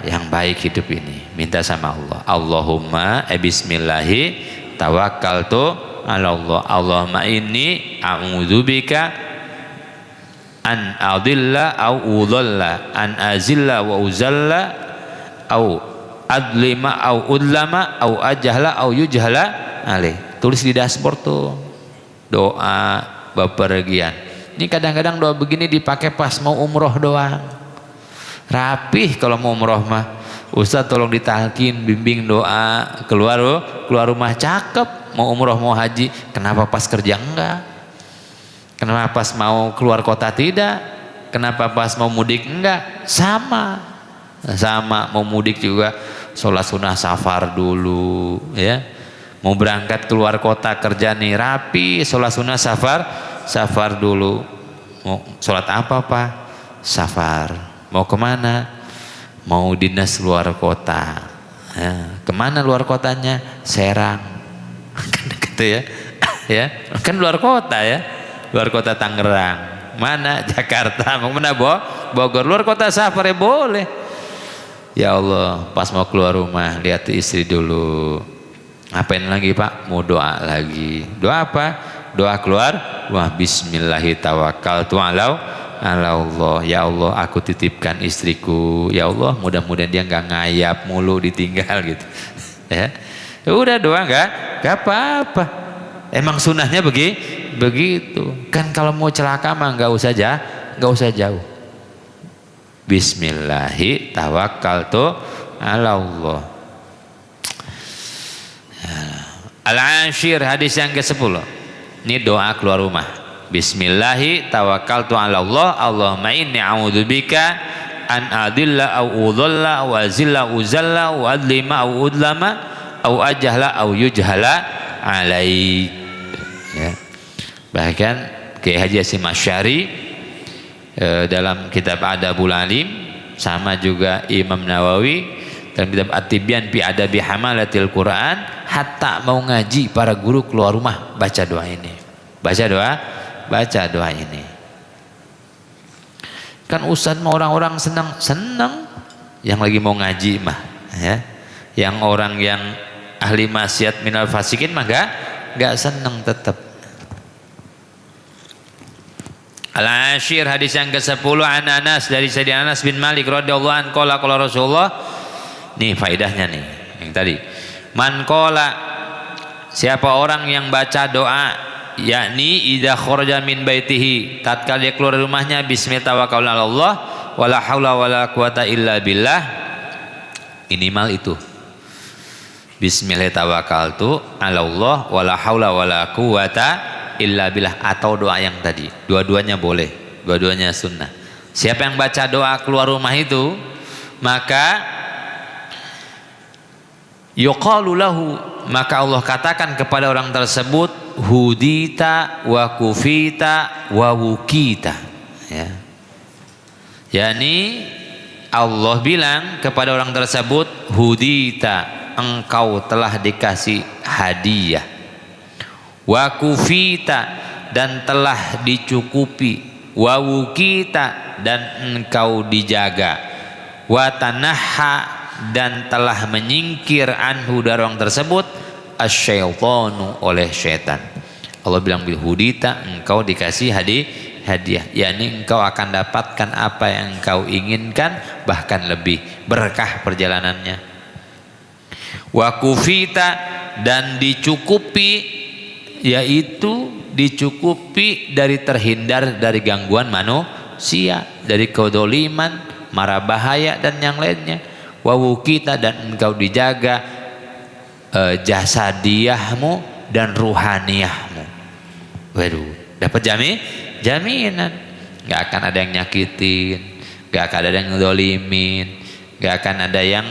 yang baik hidup ini. Minta sama Allah, Allahumma bismillahi tawakkaltu ala Allah, Allahumma inni a'udzubika an adilla au udhalla an azilla wa uzalla au adlima au udlama au ajahla au yujhala alaih. Tulis di dashboard tuh doa bepergian. Ini kadang-kadang doa begini dipakai pas mau umroh doang, rapih. Kalau mau umroh mah, Ustaz tolong ditalkin, bimbing doa keluar rumah, cakep. Mau umroh mau haji, kenapa pas kerja enggak? Kenapa pas mau keluar kota tidak? Kenapa pas mau mudik enggak? Sama mau mudik juga sholat sunnah safar dulu ya. Mau berangkat keluar kota kerja nih rapi, sholat sunnah safar dulu. Mau sholat apa Pak? Safar. Mau kemana? Mau dinas luar kota. Ya, kemana luar kotanya? Serang. Kan gitu ya. Ya, kan luar kota ya. Luar kota Tangerang. Mana? Jakarta. Mau mana Bogor. Luar kota safar ya boleh. Ya Allah, pas mau keluar rumah lihat istri dulu. Ngapain lagi Pak? Mau doa lagi. Doa apa? Doa keluar. Wah, bismillahirrahmanirrahim. Allah, ya Allah, aku titipkan istriku, ya Allah, mudah-mudahan dia nggak ngayap mulu ditinggal gitu. Ya, udah doa nggak apa-apa. Emang sunnahnya begitu. Kan kalau mau celaka mah nggak usah jauh. Bismillahi tawakkaltu ala Allah. Al-Ashir, hadis yang ke-10. Ini doa keluar rumah. Bismillahi tawakkaltu ala Allah, Allahumma inni a'udzubika an adilla au udhalla wa zilla uzalla wa adlima au udlama au ajahla au yujhala alaik. Ya. Bahkan Kiai Haji Hasyim Asy'ari dalam kitab Adabul Alim, sama juga Imam Nawawi dalam kitab At-Tibyan fi Adabi Hamalatil Quran, hatta mau ngaji para guru keluar rumah baca doa ini. Baca doa ini. Kan Ustaz mau orang-orang senang yang lagi mau ngaji mah ya. Yang orang yang ahli maksiat minal fasikin mah enggak senang tetap. Al-Ashir, hadis yang ke-10, an Anas, dari Sayyidina Anas bin Malik radhiyallahu anhu, qala Rasulullah. Nih faedahnya nih yang tadi. Man qala, siapa orang yang baca doa, yakni idza kharaja min baitihi, tatkala dia keluar dari rumahnya, bismillahirrahmanirrahim, wala haula wala quwata illa billah, minimal itu. Bismillahirrahmanirrahim, ala Allah, wala haula wala quwata illa billah, atau doa yang tadi. Dua-duanya boleh, dua-duanya sunnah. Siapa yang baca doa keluar rumah itu, maka yuqalu lahu, maka Allah katakan kepada orang tersebut, hudita wa kufita wa wukita, ya. Yani Allah bilang kepada orang tersebut, hudita, engkau telah dikasih hadiah, wa kufita, dan telah dicukupi, wa wukita, dan engkau dijaga, wa tanaha, dan telah menyingkir anhu dari orang tersebut, asyaitanu, oleh syaitan. Allah bilang hudita, engkau dikasih hadiah, yakni engkau akan dapatkan apa yang engkau inginkan, bahkan lebih berkah perjalanannya. Wa kufita, dan dicukupi, yaitu dicukupi dari terhindar dari gangguan manusia, dari kedoliman, mara bahaya dan yang lainnya. Wa wukita, dan engkau dijaga jasadiahmu dan ruhaniyahmu. Waduh, dapat jaminan, nggak akan ada yang nyakitin, nggak akan ada yang ngedolimin, nggak akan ada yang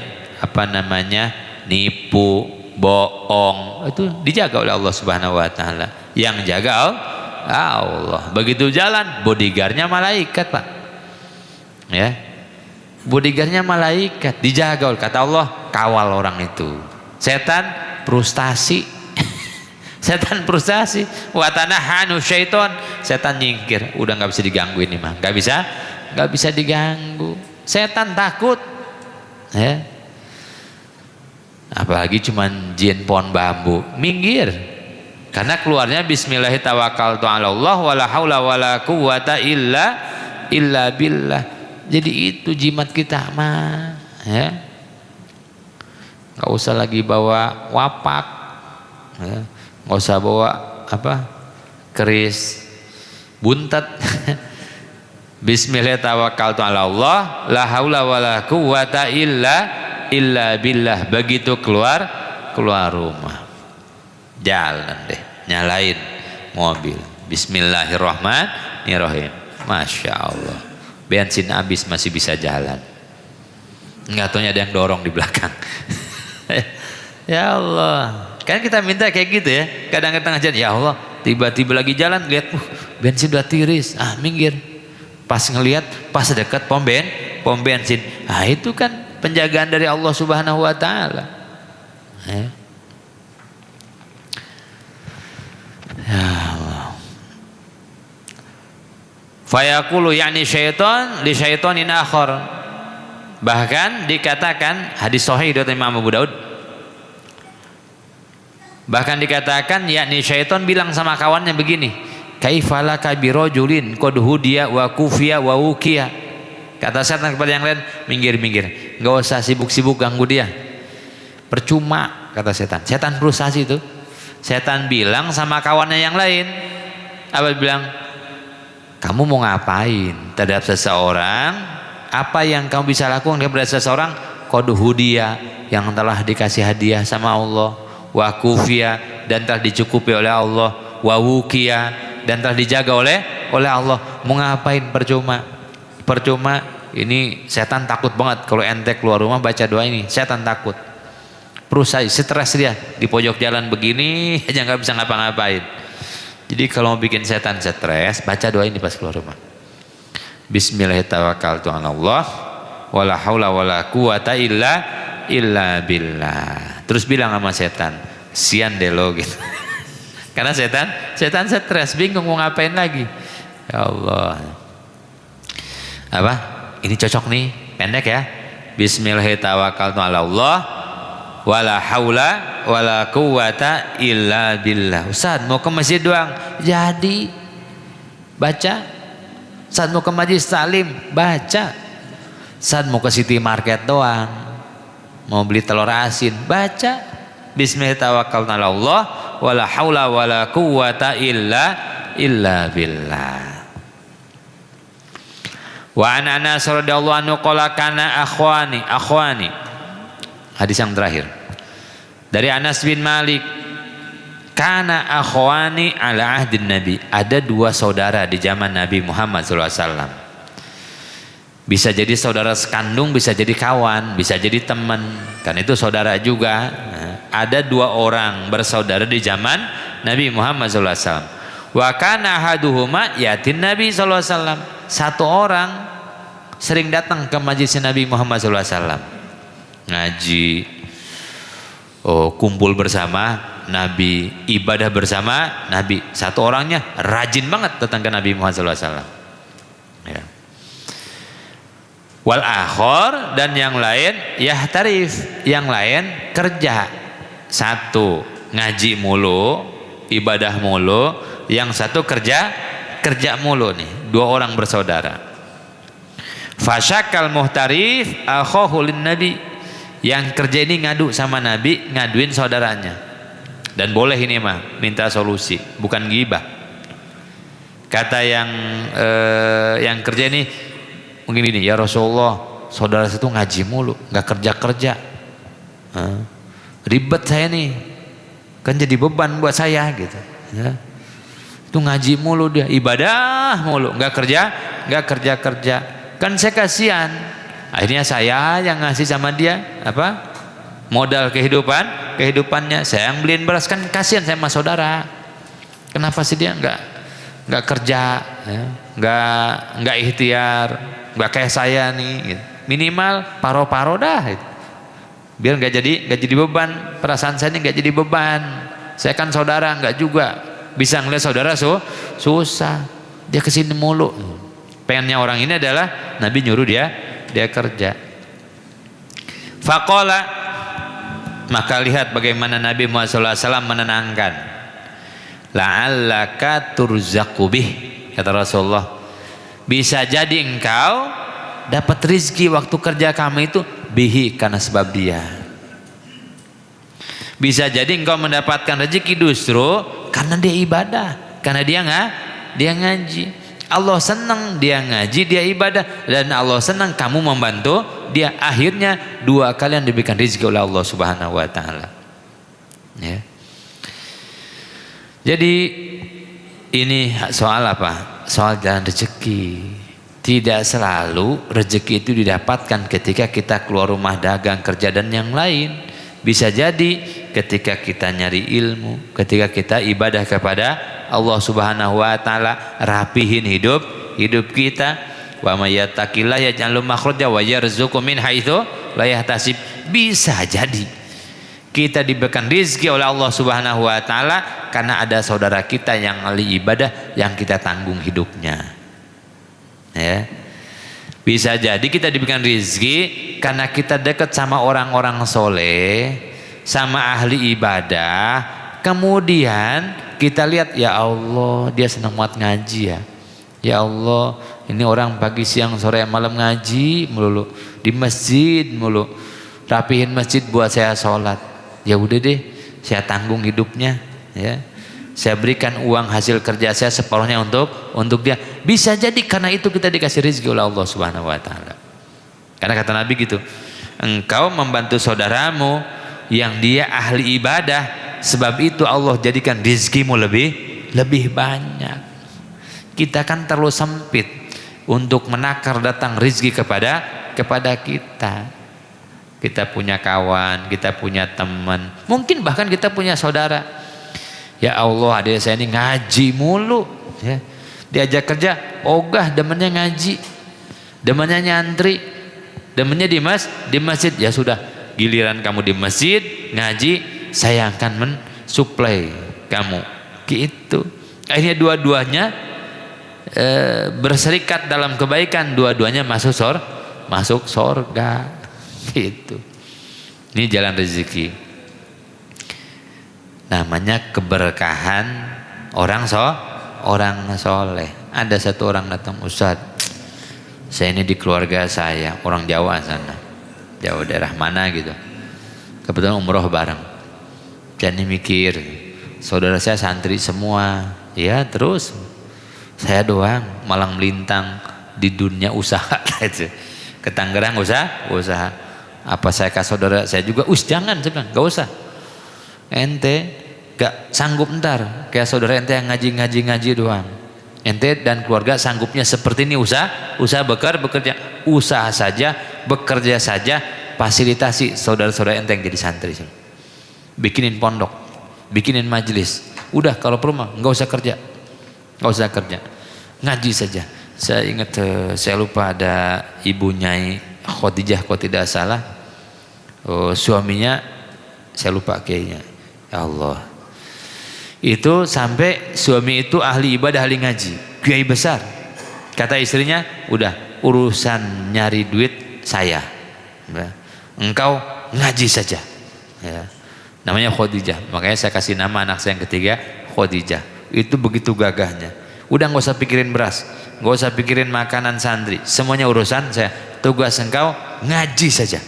nipu, bohong. Itu dijaga oleh Allah Subhanahu Wa Taala. Yang jaga Allah. Begitu jalan, bodyguardnya malaikat, Pak, ya, bodyguardnya malaikat, dijaga oleh, kata Allah, kawal orang itu. Setan frustasi. Setan frustasi, watanahanu syaiton, setan nyingkir, udah nggak bisa diganggu ini mah, nggak bisa diganggu. Setan takut, ya. Apalagi cuman jin pohon bambu, minggir, karena keluarnya bismillahirrahmanirrahim, wala haula wala quwata illa billah. Jadi itu jimat kita mah, ya. Nggak usah lagi bawa wapak, ya. Nggak usah bawa keris buntet. Bismillahirrahmanirrahim, la haula wala quwata illa billah. Begitu keluar rumah, jalan deh, nyalain mobil, bismillahirrahmanirrahim, masya Allah, bensin habis masih bisa jalan, nggak taunya ada yang dorong di belakang. Ya Allah, kan kita minta kayak gitu ya, kadang-kadang aja, ya Allah, tiba-tiba lagi jalan lihat bensin udah tiris, minggir, pas ngelihat pas dekat pom bensin, itu kan penjagaan dari Allah Subhanahu Wa Taala, ya. Ya Allah. Fayaqulu, yakni syaitan li syaitonin akhar, bahkan dikatakan hadis sahih dari Imam Abu Daud, bahkan dikatakan yakni syaitan bilang sama kawannya begini, kaifalaka birojulin qad hudiya wa kufiya wa wukiya. Kata setan kepada yang lain, minggir, nggak usah sibuk-sibuk ganggu dia, percuma, kata setan. Setan frustasi itu. Setan bilang sama kawannya yang lain, apa bilang, kamu mau ngapain terhadap seseorang, apa yang kamu bisa lakukan terhadap seseorang, qad hudiya, yang telah dikasih hadiah sama Allah, wa kufiya, dan telah dicukupi oleh Allah, wa wukiya, dan telah dijaga oleh Allah. Mau ngapain, percuma. Ini setan takut banget kalau ente keluar rumah baca doa ini, setan takut, frustasi, stres dia, di pojok jalan begini aja nggak bisa ngapa-ngapain. Jadi kalau mau bikin setan stres, baca doa ini pas keluar rumah, bismillahirrahmanirrahim, wala haula wala quwata illa billah. Terus bilang sama setan, sian deh lo gitu. Karena setan stres, bingung mau ngapain lagi. Ya Allah, ini cocok nih, pendek ya, bismillahirrahmanirrahim, wala haula wala quwata illa billah. Ustaz mau ke masjid doang, jadi baca. Ustaz mau ke majlis taklim, baca. Ustaz mau ke city market doang, mau beli telur asin, baca bismillahirrahmanirrahim, wala haula wala quwata illa billah. Wa an Anas radhiyallahu anhu qala kana akhwani, hadis yang terakhir dari Anas bin Malik, Kana akhwani ala ahdin Nabi. Ada dua saudara di zaman Nabi Muhammad SAW. Bisa jadi saudara sekandung, bisa jadi kawan, bisa jadi teman. Kan itu saudara juga. Nah, ada dua orang bersaudara di zaman Nabi Muhammad SAW. Wa kana ahaduhuma yatin Nabi SAW. Satu orang sering datang ke majlis Nabi Muhammad SAW. Ngaji, kumpul bersama Nabi, ibadah bersama Nabi. Satu orangnya rajin banget datang ke Nabi Muhammad SAW. Ya. Wal akhor, dan yang lain yahtarif, yang lain kerja. Satu ngaji mulu, ibadah mulu, yang satu kerja mulu nih. Dua orang bersaudara. Fasyakal muhtarif akhahu lin Nabi. Yang kerja ini ngadu sama Nabi, ngaduin saudaranya. Dan boleh ini mah minta solusi, bukan ghibah. Kata yang kerja ini mungkin ini, ya Rasulullah, saudara saya itu ngaji mulu, nggak kerja. Ribet saya nih, kan jadi beban buat saya gitu. Ya. Itu ngaji mulu dia, ibadah mulu, nggak kerja. Kan saya kasihan. Akhirnya saya yang ngasih sama dia apa? Modal kehidupannya. Saya yang beliin beras, kan kasihan saya sama saudara. Kenapa sih dia nggak kerja, ya? nggak ikhtiar, nggak kayak saya nih. Gitu. Minimal paro-paro dah. Gitu. Biar nggak jadi beban. Perasaan saya ini nggak jadi beban. Saya kan saudara, nggak juga bisa ngeliat saudara susah. Dia kesini mulu. Pengennya orang ini adalah Nabi nyuruh dia kerja. Faqala, maka lihat bagaimana Nabi Muhammad SAW menenangkan. La'allaka turzaqu bih, kata Rasulullah. Bisa jadi engkau dapat rizki waktu kerja kamu itu bihi, karena sebab dia. Bisa jadi engkau mendapatkan rezeki justru karena dia ibadah, karena dia ngaji. Allah senang dia ngaji, dia ibadah, dan Allah senang kamu membantu dia. Akhirnya dua kalian diberikan rezeki oleh Allah Subhanahu wa taala. Ya. Jadi ini soal apa? Soal jalan rezeki. Tidak selalu rezeki itu didapatkan ketika kita keluar rumah dagang, kerja dan yang lain. Bisa jadi ketika kita nyari ilmu, ketika kita ibadah kepada Allah Subhanahu wa taala, rapihin hidup kita. Wa may yattaqillaha yaj'al makhraja wa yarzuqhu min haitsu la yahtasib. Bisa jadi kita diberikan rezeki oleh Allah Subhanahu wa taala karena ada saudara kita yang ahli ibadah yang kita tanggung hidupnya. Ya. Bisa jadi kita diberikan rezeki karena kita dekat sama orang-orang soleh, sama ahli ibadah. Kemudian kita lihat, ya Allah, dia senang banget ngaji ya. Ya Allah, ini orang pagi siang sore malam ngaji melulu, di masjid mulu, rapihin masjid buat saya sholat. Ya udah deh, saya tanggung hidupnya, ya. Saya berikan uang hasil kerja saya separuhnya untuk dia. Bisa jadi karena itu kita dikasih rezeki oleh Allah Subhanahu wa taala. Karena kata Nabi gitu, engkau membantu saudaramu yang dia ahli ibadah, sebab itu Allah jadikan rezekimu lebih banyak. Kita kan terlalu sempit untuk menakar datang rezeki kepada kita. Kita punya kawan, kita punya teman, mungkin bahkan kita punya saudara. Ya Allah, adik saya ini ngaji mulu, ya. Diajak kerja, ogah demennya ngaji, demennya nyantri, demennya di masjid. Ya sudah, giliran kamu di masjid ngaji, saya akan mensuplai kamu. Gitu. Akhirnya dua-duanya berserikat dalam kebaikan, dua-duanya masuk sorga. Gitu. Ini jalan rezeki. Namanya keberkahan orang soleh. Ada satu orang datang, Ustaz, saya ini di keluarga saya orang Jawa sana, Jawa daerah mana gitu, kebetulan umroh bareng. Jadi mikir, saudara saya santri semua, ya terus saya doang malang melintang di dunia usaha. Ke Tangerang usaha. Apa saya ke saudara saya juga? Jangan, saya bilang, gak usah. Ente gak sanggup ntar kayak saudara ente yang ngaji doang. Ente dan keluarga sanggupnya seperti ini, usaha bekerja, usaha saja, bekerja saja, fasilitasi saudara-saudara ente yang jadi santri, bikinin pondok, bikinin majelis. Udah kalau perlu mah nggak usah kerja, ngaji saja. Saya ingat, saya lupa, ada ibu Nyai Khadijah kalau tidak salah, suaminya saya lupa kayaknya, ya Allah, itu sampai suami itu ahli ibadah, ahli ngaji, kiai besar. Kata istrinya, udah urusan nyari duit saya, engkau ngaji saja, ya. Namanya Khadijah, makanya saya kasih nama anak saya yang ketiga Khadijah. Itu begitu gagahnya. Udah nggak usah pikirin beras, nggak usah pikirin makanan santri, semuanya urusan saya. Tugas engkau ngaji saja,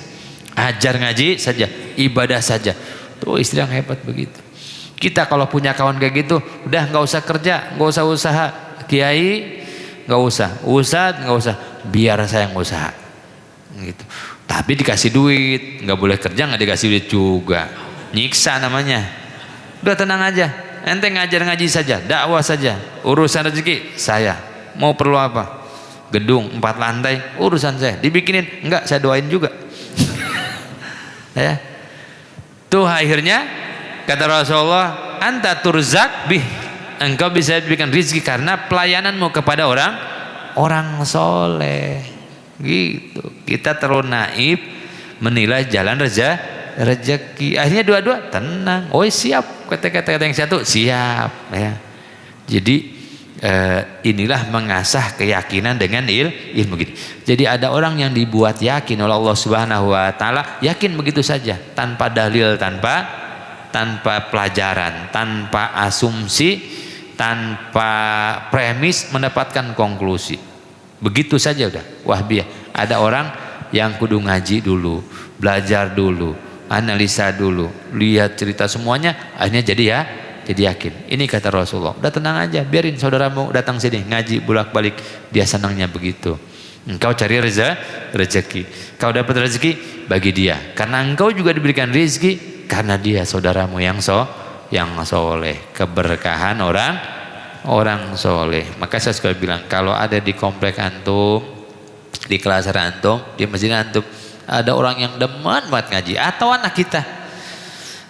ajar ngaji saja, ibadah saja. Tuh istri yang hebat begitu. Kita kalau punya kawan kayak gitu, udah nggak usah kerja, nggak usah usaha, kiai nggak usah, ustadz nggak usah, biar saya yang usaha, gitu. Tapi dikasih duit, nggak boleh kerja nggak dikasih duit juga, nyiksa namanya. Udah tenang aja, ente ngajar ngaji saja, dakwah saja, urusan rezeki saya. Mau perlu apa? Gedung 4 lantai, urusan saya. Dibikinin, enggak, saya doain juga. Ya. Tuh akhirnya kata Rasulullah, anta turzak bih, engkau bisa diberikan rezeki karena pelayananmu kepada orang soleh. Gitu. Kita terlalu naif menilai jalan rezeki. Akhirnya dua-dua tenang. Oh siap, kata yang satu siap. Ya. Jadi inilah mengasah keyakinan dengan ilmu gini. Jadi ada orang yang dibuat yakin oleh Allah Subhanahu Wa Taala, yakin begitu saja, tanpa dalil, tanpa pelajaran, tanpa asumsi, tanpa premis, mendapatkan konklusi. Begitu saja udah. Wahbiyah. Ada orang yang kudu ngaji dulu, belajar dulu, analisa dulu, lihat cerita semuanya, akhirnya jadi yakin. Ini kata Rasulullah. Udah tenang aja, biarin saudaramu datang sini ngaji bolak-balik, dia senangnya begitu. Engkau cari rezeki. Kau dapat rezeki bagi dia, karena engkau juga diberikan rezeki karena dia saudaramu yang soleh, keberkahan orang soleh. Maka saya suka bilang, kalau ada di komplek antum, di kelas antum, di masjid antum, ada orang yang demen banget ngaji, atau anak kita,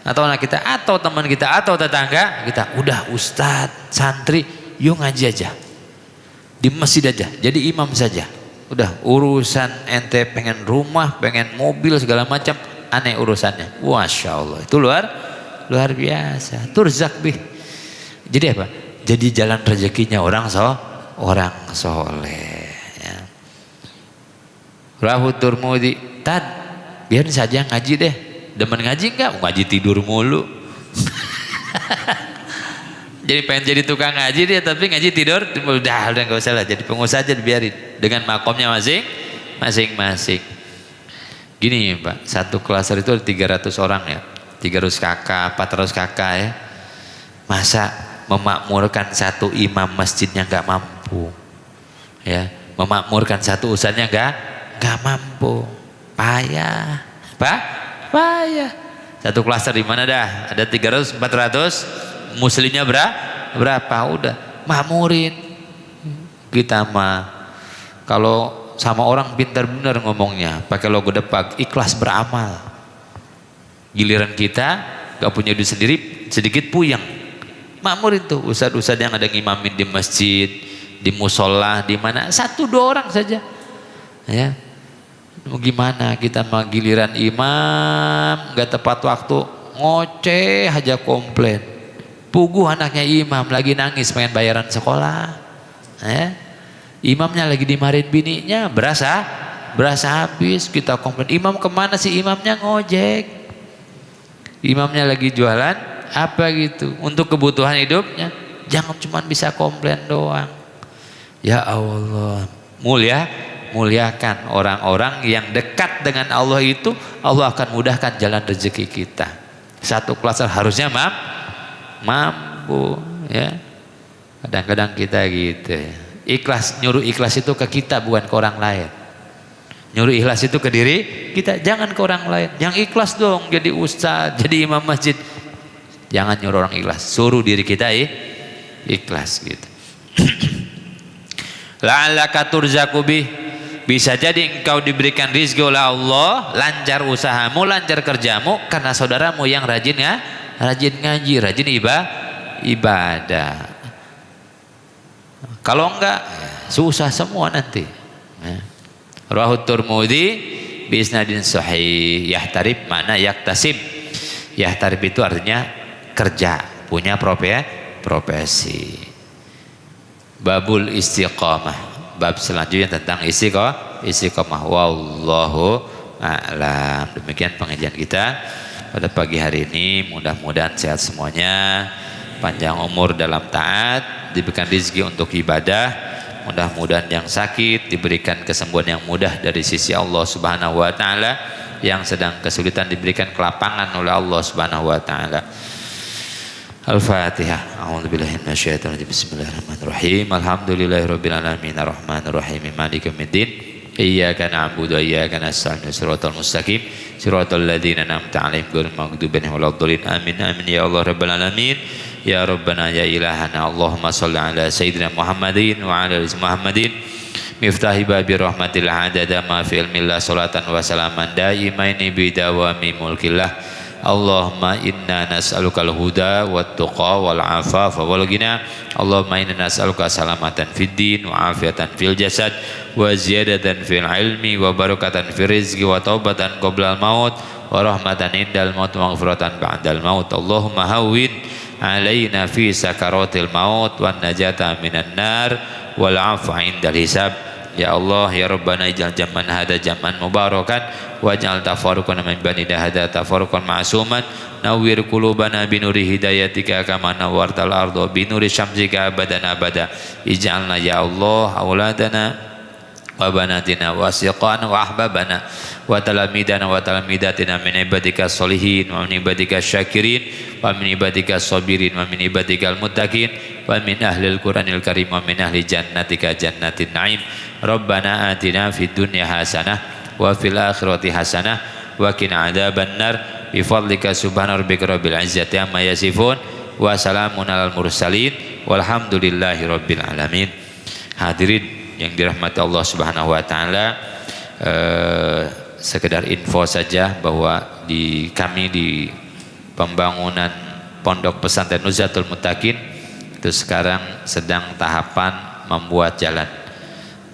atau teman kita, atau tetangga kita, udah ustadz, santri, yuk ngaji aja di masjid aja, jadi imam saja. Udah urusan ente pengen rumah, pengen mobil segala macam, aneh urusannya. Masya Allah, itu luar biasa. Turzak bih. Jadi apa? Jadi jalan rezekinya orang soleh. Ya. Rahu Turmudi, tad, biarin saja ngaji deh. Demen ngaji enggak? Mau ngaji tidur mulu. Jadi pengen jadi tukang ngaji dia, tapi ngaji tidur, udah enggak usah lah. Jadi pengusaha aja, biarin dengan makomnya masing-masing. Gini Pak, satu klaster itu ada 300 orang ya, 300 kakak, 400 kakak ya. Masa memakmurkan satu imam masjidnya enggak mampu, ya, memakmurkan satu ustadznya enggak mampu, payah, Pak. Payah. Satu klaster di mana dah? Ada 300, 400, muslimnya berapa? Udah, makmurin. Kita mah kalau sama orang pintar bener ngomongnya, pakai logo depak, ikhlas beramal. Giliran kita gak punya duit sendiri, sedikit puyeng. Makmurin tuh ustadz-ustadz yang ada ngimamin di masjid, di musola, di mana, 1-2 orang saja. Ya. Gimana kita mah giliran imam gak tepat waktu, ngoceh aja, komplain. Puguh anaknya imam lagi nangis pengen bayaran sekolah, ya. Imamnya lagi dimarahin bininya, berasa habis, kita komplain. Imam kemana sih? Imamnya ngojek, imamnya lagi jualan apa gitu untuk kebutuhan hidupnya. Jangan cuma bisa komplain doang. Ya Allah, muliakan orang-orang yang dekat dengan Allah, itu Allah akan mudahkan jalan rezeki kita. Satu klaster harusnya mampu, ya. Kadang-kadang kita gitu ya. Ikhlas, nyuruh ikhlas itu ke kita, bukan ke orang lain. Nyuruh ikhlas itu ke diri kita, jangan ke orang lain. Yang ikhlas dong jadi ustaz, jadi imam masjid. Jangan nyuruh orang ikhlas, suruh diri kita ikhlas gitu. La'allaka turzaku bih, bisa jadi engkau diberikan rizki oleh Allah, lancar usahamu, lancar kerjamu karena saudaramu yang rajin ngaji, rajin ibadah. Kalau enggak susah semua nanti. Rawahu Tirmidzi bi isnadin sahih. Yahtarib mana yaktasib. Yahtarib itu artinya kerja, punya profesi. Babul istiqamah, bab selanjutnya tentang istiqamah. Wallahu a'lam. Demikian pengajian kita pada pagi hari ini. Mudah-mudahan sehat semuanya, panjang umur dalam taat, diberikan rezeki untuk ibadah. Mudah-mudahan yang sakit diberikan kesembuhan yang mudah dari sisi Allah Subhanahu wa taala, yang sedang kesulitan diberikan kelapangan oleh Allah Subhanahu wa taala. Al-Fatihah. A'udzubillahi minasyaitonir rajim. Bismillahirrahmanirrahim. Alhamdulillahirabbil alamin arrahmanir rahim maliki yaumiddin. Iyyaka na'budu wa iyyaka nasta'in. Shiratal mustaqim. Shiratal ladzina an'amta 'alaihim ghairil maghdubi 'alaihim waladdallin. Amin amin ya Allah rabbal alamin. Ya Rabbana ya ilahana. Allahumma salli ala sayyidina Muhammadin wa ala ali Muhammadin. Miftahi babi rahmatil adada ma fi ilmillah salatan wa salaman daimaini bidawami mulkillah. Allahumma inna nas'alukal huda wat tuqa wal afafa wal ghina. Allahumma inna nas'aluka salamatan fid din wa afiatan fil jasad wa ziyadatan fil ilmi wa barakatan fil rizqi wa taubatan qabla al maut wa rahmatan indal maut wa maghfiratan ba'dal maut. Allahumma hawwin alaina fi sakaratil maut wan najata minan nar wal afwa indal hisab. Ya Allah ya Rabbana ij'al jam'an hada jam'an mubarakan waj'al tafarruqan min bani hada tafarruqan ma'suman. Nawwir qulubana binuri hidayatika kama nawwartal arda binuri syamsika abadan abada. Ij'alna ya Allah auladana wa banatina wa siqana wa ahbabana wa talamidana wa talamidatina min ibadika sholihin wa min ibadika syakirin wa min ibadika sabirin wa min ibadika al-muttaqin wa min ahlil Qur'anil karim wa min ahli jannatika jannatin na'im. Rabbana atina fid dunya hasanah wa fil akhirati hasanah wa qina adzabannar bi fadlika subhana rabbika rabbil izzati amma yasifun wa salamun alal mursalin walhamdulillahi rabbil alamin. Hadirin yang dirahmati Allah Subhanahu wa taala, sekedar info saja bahwa kami di pembangunan Pondok Pesantren Nuzatul Muttaqin itu sekarang sedang tahapan membuat jalan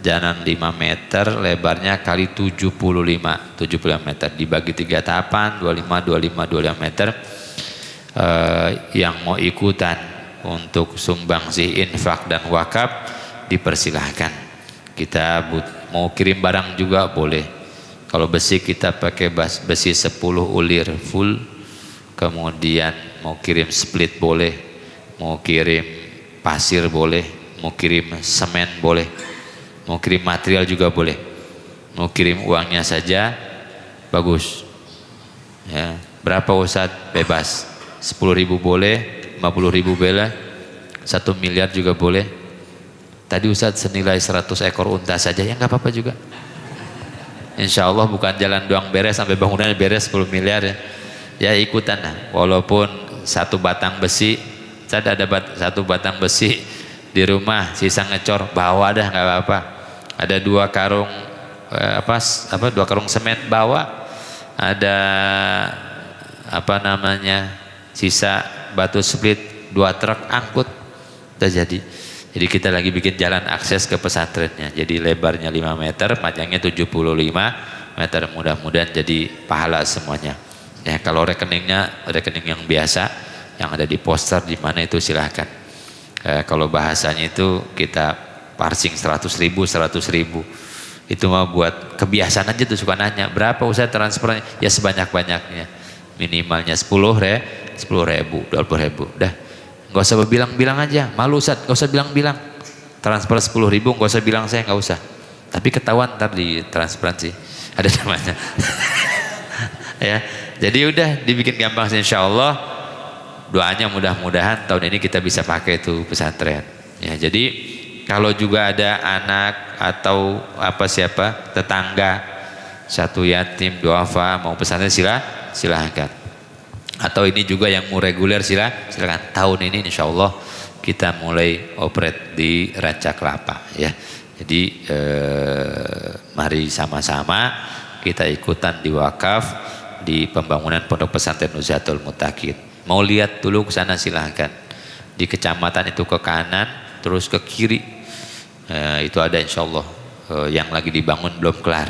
5 meter, lebarnya kali 75 meter, dibagi 3 tahapan 25 meter. Yang mau ikutan untuk sumbangsi infak dan wakaf dipersilahkan. Kita mau kirim barang juga boleh. Kalau besi kita pakai besi 10 ulir full. Kemudian mau kirim split boleh, mau kirim pasir boleh, mau kirim semen boleh, mau kirim material juga boleh, mau kirim uangnya saja bagus ya. Berapa Ustaz? Bebas. 10.000 boleh, 50.000 boleh, 1 miliar juga boleh. Tadi Ustaz senilai 100 ekor unta saja, ya nggak apa-apa juga. Insya Allah bukan jalan doang beres sampai bangunannya beres 10 miliar ya. Ya ikutan lah. Walaupun 1 batang besi, Ustaz ada 1 batang besi di rumah, sisa ngecor, bawa dah nggak apa-apa. Ada 2 karung 2 karung semen, bawa. Ada sisa batu split 2 truk, angkut. Udah jadi. Jadi kita lagi bikin jalan akses ke pesantrennya. Jadi lebarnya 5 meter, panjangnya 75 meter. Mudah-mudahan jadi pahala semuanya. Ya kalau rekeningnya rekening yang biasa, yang ada di poster di mana itu silahkan. Kalau bahasanya itu kita parsing 100.000. Itu mah buat kebiasaan aja tuh, suka nanya berapa Ustaz transfernya? Ya sebanyak-banyaknya. Minimalnya 10.000, 20.000. Udah. Gak usah bilang-bilang aja, malu Ustaz, gak usah bilang-bilang. Transfer 10.000 gak usah bilang saya, gak usah. Tapi ketahuan ntar di transparansi ada namanya. Ya, jadi udah dibikin gampang insya Allah. Doanya mudah-mudahan tahun ini kita bisa pakai itu pesantren. Ya, jadi kalau juga ada anak atau tetangga 1 yatim, duafa mau pesantren silahkan. atau ini juga yang mau reguler silakan. Tahun ini insya Allah kita mulai operate di Ranca Kelapa ya. Jadi mari sama-sama kita ikutan di wakaf di pembangunan Pondok Pesantren Nuzhatul Muttaqin. Mau lihat dulu ke sana silahkan. Di kecamatan itu ke kanan terus ke kiri itu ada insya Allah yang lagi dibangun belum kelar.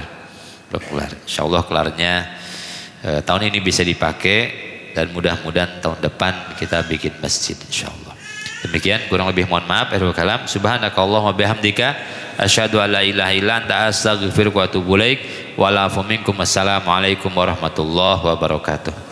Insya Allah kelarnya tahun ini bisa dipakai. Dan mudah-mudahan tahun depan kita bikin masjid insyaallah. Demikian, kurang lebih mohon maaf. Akhirul kalam. Subhanakallahumma bihamdika asyhadu an la ilaha illa anta astaghfiruka wa atubu ilaik. Wa la afu minkum. Assalamualaikum warahmatullahi wabarakatuh.